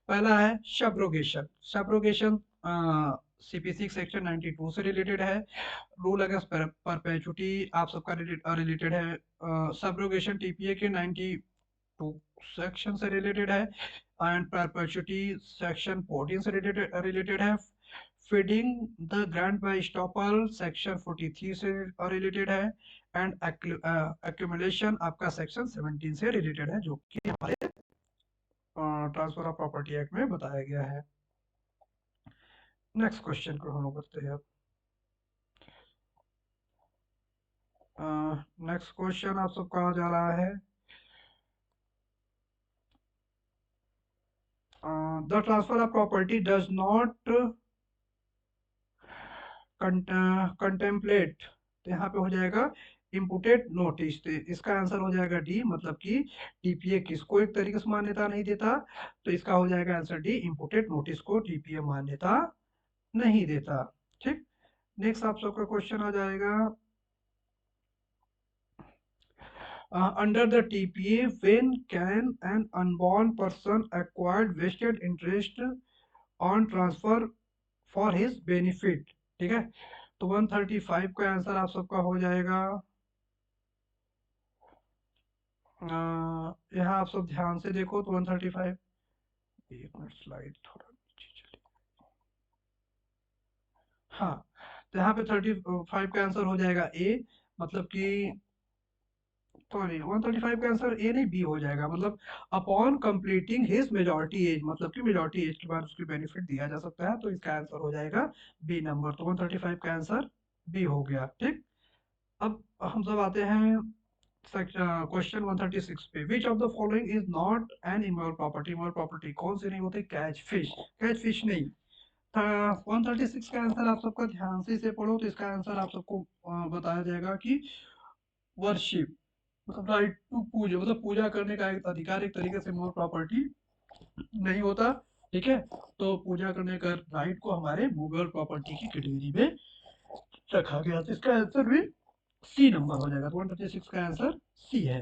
पहला है सब्रोगेशन। सब्रोगेशन सीपीसी सेक्शन 92 से रिलेटेड है। रूल अगेंस्ट परपेचुटी आप सबका रिलेटेड है। सब्रोगेशन टीपीए के 92 सेक्शन से रिलेटेड है एंड परपेचुटी सेक्शन 14 से रिलेटेड है। Feeding the grant by estoppel section 43 से रिलेटेड है एंड एक्यूमुलेशन आपका सेक्शन 17 से रिलेटेड है, जो कि हमारे ट्रांसफर ऑफ प्रॉपर्टी एक्ट में बताया गया है। नेक्स्ट क्वेश्चन को हम लोग करते हैं। नेक्स्ट क्वेश्चन आप सब कहा जा रहा है, the transfer of property does not contemplate. तो यहाँ पे हो जाएगा इम्पुटेड नोटिस, तो इसका आंसर हो जाएगा डी, मतलब कि टीपीए किसको एक तरीके से मान्यता नहीं देता, तो इसका हो जाएगा आंसर डी, इम्पुटेड नोटिस को टीपीए मान्यता नहीं देता। ठीक, नेक्स्ट आप सबका क्वेश्चन आ जाएगा, under the TPA when can an unborn person acquired vested interest on transfer for his benefit. ठीक है, तो 135 का आंसर आप सबका हो जाएगा, यहाँ आप सब ध्यान से देखो तो 135, एक मिनट स्लाइड थोड़ा नीचे चली। हाँ, तो यहाँ पे 35 का आंसर हो जाएगा ए, मतलब कि सॉरी 135 का आंसर ए नहीं बी हो जाएगा, मतलब upon completing his majority age, मतलब कि मेजॉरिटी एज के बाद उसकी बेनिफिट दिया जा सकता है, तो इसका आंसर हो जाएगा बी नंबर। तो 135 का आंसर बी हो गया। ठीक, अब हम सब आते हैं क्वेश्चन 136 पे। विच of the following is not an immoral property? Immoral property कौन सी नहीं होती? कैच फिश, कैच फिश नहीं। 136 का आंसर आप सबका ध्यान से पढ़ो, तो इसका आंसर आप सबको बताया जाएगा कि वर्शिप, मतलब राइट टू पूजा, मतलब पूजा करने का एक अधिकार, एक तरीके से मोर प्रॉपर्टी नहीं होता। ठीक है, तो पूजा करने का राइट को हमारे मूवेबल प्रॉपर्टी की कैटेगरी में रखा गया, तो इसका आंसर भी सी नंबर हो जाएगा। 136 का आंसर सी है।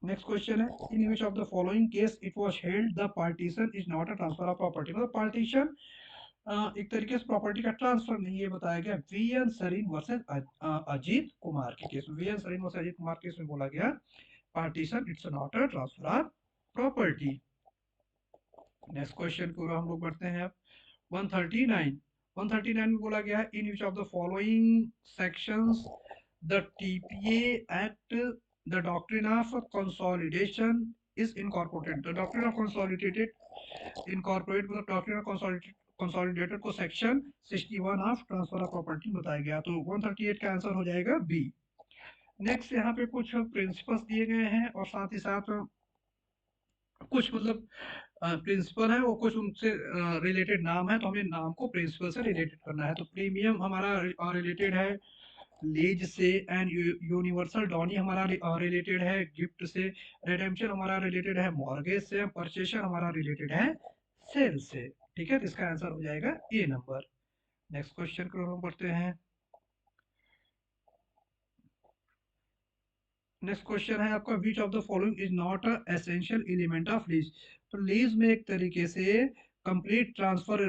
नेक्स्ट क्वेश्चन है, in which of the following case it was held the partition is not a transfer of property? मतलब पार्टीशन एक तरीके से प्रॉपर्टी का ट्रांसफर नहीं, ये बताया गया V N Sarin versus Ajit Kumar के केस में। V N Sarin versus Ajit Kumar case में बोला गया partition it's not a transfer of property. Next question को हम लोग बढ़ते हैं अब 139। 139 में बोला गया है in which of the following sections the TPA act the doctrine of consolidation is incorporated? The doctrine of consolidated incorporate, मतलब डॉक्ट्रिन ऑफ कंसोलिडेटेड को section 61 of transfer of property बताया गया, तो 138 का आंसर हो जाएगा बी। नेक्स्ट यहाँ पे कुछ प्रिंसिपल्स दिए गए हैं और साथ ही साथ कुछ मतलब प्रिंसिपल है वो, कुछ उनसे रिलेटेड नाम है, तो हमें नाम को प्रिंसिपल से रिलेटेड करना है। तो प्रीमियम हमारा रिलेटेड है लीज से, एंड यूनिवर्सल डॉनी हमारा रिलेटेड है गिफ्ट से, रेडेम्पशन हमारा रिलेटेड है मॉर्गेज से, परचेशन हमारा रिलेटेड है सेल से। ठीक है, तो इसका आंसर हो जाएगा ए नंबर। नेक्स्ट क्वेश्चन को हम पढ़ते हैं। नेक्स्ट क्वेश्चन है आपका विच of the following is not a essential element of lease? तो लीज में एक तरीके से कंप्लीट ट्रांसफर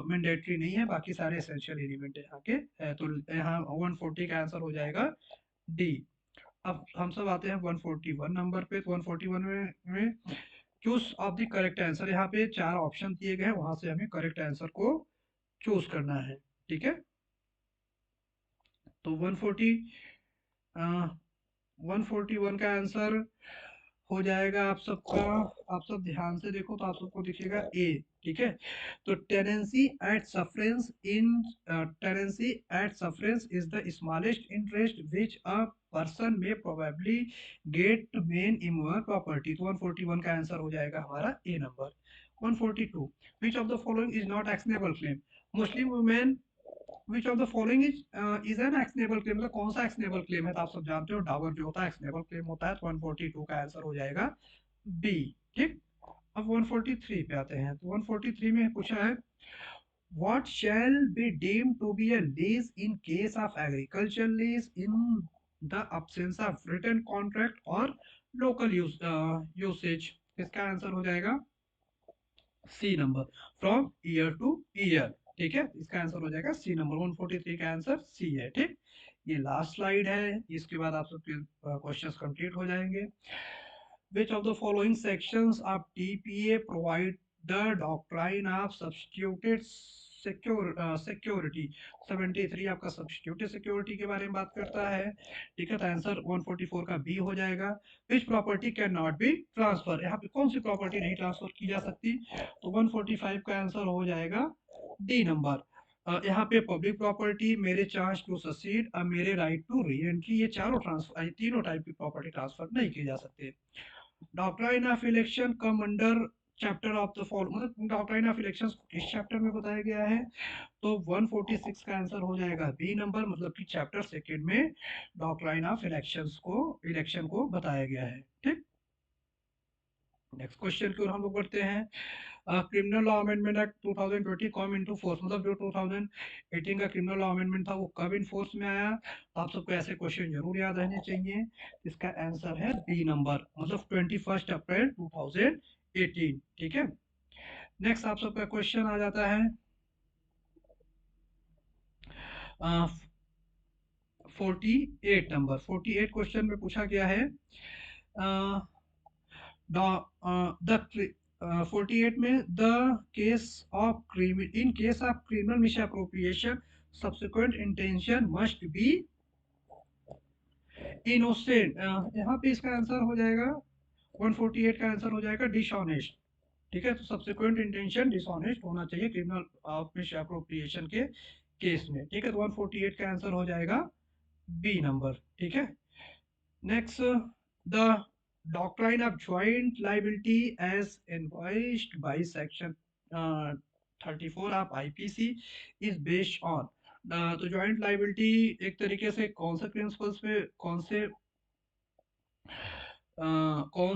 मैंडेटरी नहीं है, बाकी सारे एसेंशियल एलिमेंट है यहाँ के है, तो यहाँ 140 का आंसर हो जाएगा डी। अब हम सब आते हैं 141 नंबर पे। तो 141 में choose of the correct answer, यहाँ पे 4 ऑप्शन दिए गए हैं, वहां से हमें करेक्ट आंसर को चूज करना है। ठीक है, तो 141 का आंसर हो जाएगा आप सबका, आप सब ध्यान से देखो तो आप सबको दिखेगा ए। ठीक है, तो tenancy at sufferance is the smallest interest which a person may probably get main immovable property. तो 141 का आंसर हो जाएगा हमारा A number. 142 which of the following is not actionable claim? Muslim women which of the following is an actionable claim? मतलब कौन सा actionable claim है? तो आप सब जानते हो डावर जो होता है एक्शनेबल क्लेम होता है, तो 142 का आंसर हो जाएगा बी। ठीक, अब 143 पे आते हैं। तो 143 में पूछा है what shall be deemed to be a lease in case of agricultural lease in the absence of written contract or local usage? इसका आंसर हो जाएगा C number, from year to year. ठीक है, इसका आंसर हो जाएगा सी नंबर। 143 का answer C है। ठीक, ये लास्ट स्लाइड है, इसके बाद आप सबके क्वेश्चंस कंप्लीट हो जाएंगे। Which of the following sections of TPA provide the doctrine of substituted security? 73 आपका substituted security के बारे में बात करता है। ठीक है, तो आंसर 144 का बी हो जाएगा। Which property can not be transfer? यहाँ पे कौन सी प्रॉपर्टी नहीं ट्रांसफर की जा सकती? तो 145 का आंसर हो जाएगा डी नंबर। यहाँ पे पब्लिक प्रॉपर्टी, मेरे चांस टू ससीड, मेरे राइट टू री एंट्री, ये चारों ट्रांसफर, तीनों टाइप की प्रॉपर्टी ट्रांसफर नहीं की जा सकते। Doctrine of election come under chapter of the follow, मतलब डॉक्ट्राइन ऑफ इलेक्शन किस चैप्टर में बताया गया है? तो 146 का आंसर हो जाएगा बी नंबर, मतलब कि चैप्टर सेकंड में डॉक्ट्राइन ऑफ इलेक्शन को बताया गया है। ठीक, नेक्स्ट क्वेश्चन की ओर हम लोग बढ़ते हैं। Criminal law amendment act 2020 come into force, मतलब जो 2018 का क्रिमिनल लॉ अमेंडमेंट था वो कब इन फोर्स में आया? तो आप सबको ऐसे क्वेश्चन जरूर याद रहने चाहिए। इसका आंसर है बी नंबर, मतलब 21 अप्रैल 2018। ठीक है, नेक्स्ट आप सबका क्वेश्चन आ जाता है 48 नंबर। 48 क्वेश्चन में पूछा गया है द 48 में the case of in case of criminal misappropriation subsequent intention must be innocent. यहाँ पे इसका आंसर हो जाएगा 148 का आंसर हो जाएगा डिसऑनेस्ट। ठीक है, तो सब्सिक्वेंट इंटेंशन डिसऑनेस्ट होना चाहिए क्रिमिनल मिस अप्रोप्रिएशन के केस में। ठीक है, तो 148 का आंसर हो जाएगा बी नंबर। ठीक है, next, the doctrine of joint liability as envisaged by section 34 of IPC is based on तो जॉइंट लाइबिलिटी एक तरीके से कौन से प्रिंसिपल्स पे कौन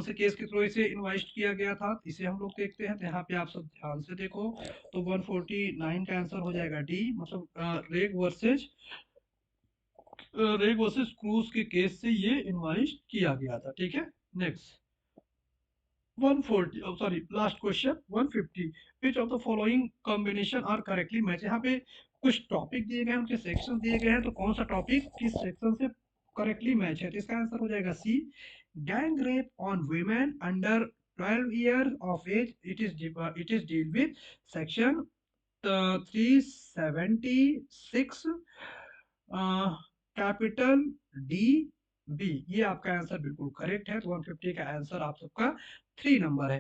से केस के थ्रू इसे इन्वाइस्ट किया गया था, इसे हम लोग देखते हैं। तो यहाँ पे आप सब ध्यान से देखो, तो 149 का आंसर हो जाएगा डी, मतलब रेग वर्सेस क्रूज के केस से ये इन्वाइस्ट किया गया था। ठीक है, next 140, sorry last question 150, which of the following combination are correctly match. यहाँ पे कुछ टॉपिक दिए गए हैं, उनके सेक्शन दिए गए हैं, तो कौन सा टॉपिक किस सेक्शन से करेक्टली मैच है, तो इसका आंसर हो जाएगा C, gang rape on women under 12 year of age, it is deal with section 376 capital D B. ये आपका आंसर बिल्कुल करेक्ट है, तो 150 का आंसर आप सबका 3 नंबर है।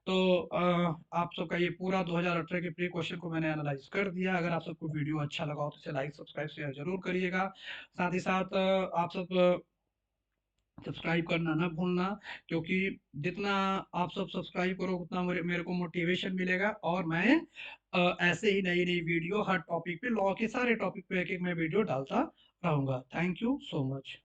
तो आप सबका ये पूरा 2018 के प्री क्वेश्चन को मैंने एनालाइज कर दिया। अगर आप सबको वीडियो अच्छा लगा हो तो इसे लाइक सब्सक्राइब शेयर जरूर करिएगा। साथ ही साथ आप सब सब्सक्राइब करना ना भूलना, क्योंकि जितना आप सब सब्सक्राइब करो उतना मेरे को मोटिवेशन मिलेगा, और मैं ऐसे ही नई नई वीडियो हर टॉपिक पे, लॉ के सारे टॉपिक पे एक एक मैं वीडियो डालता रहूंगा। Thank you so much.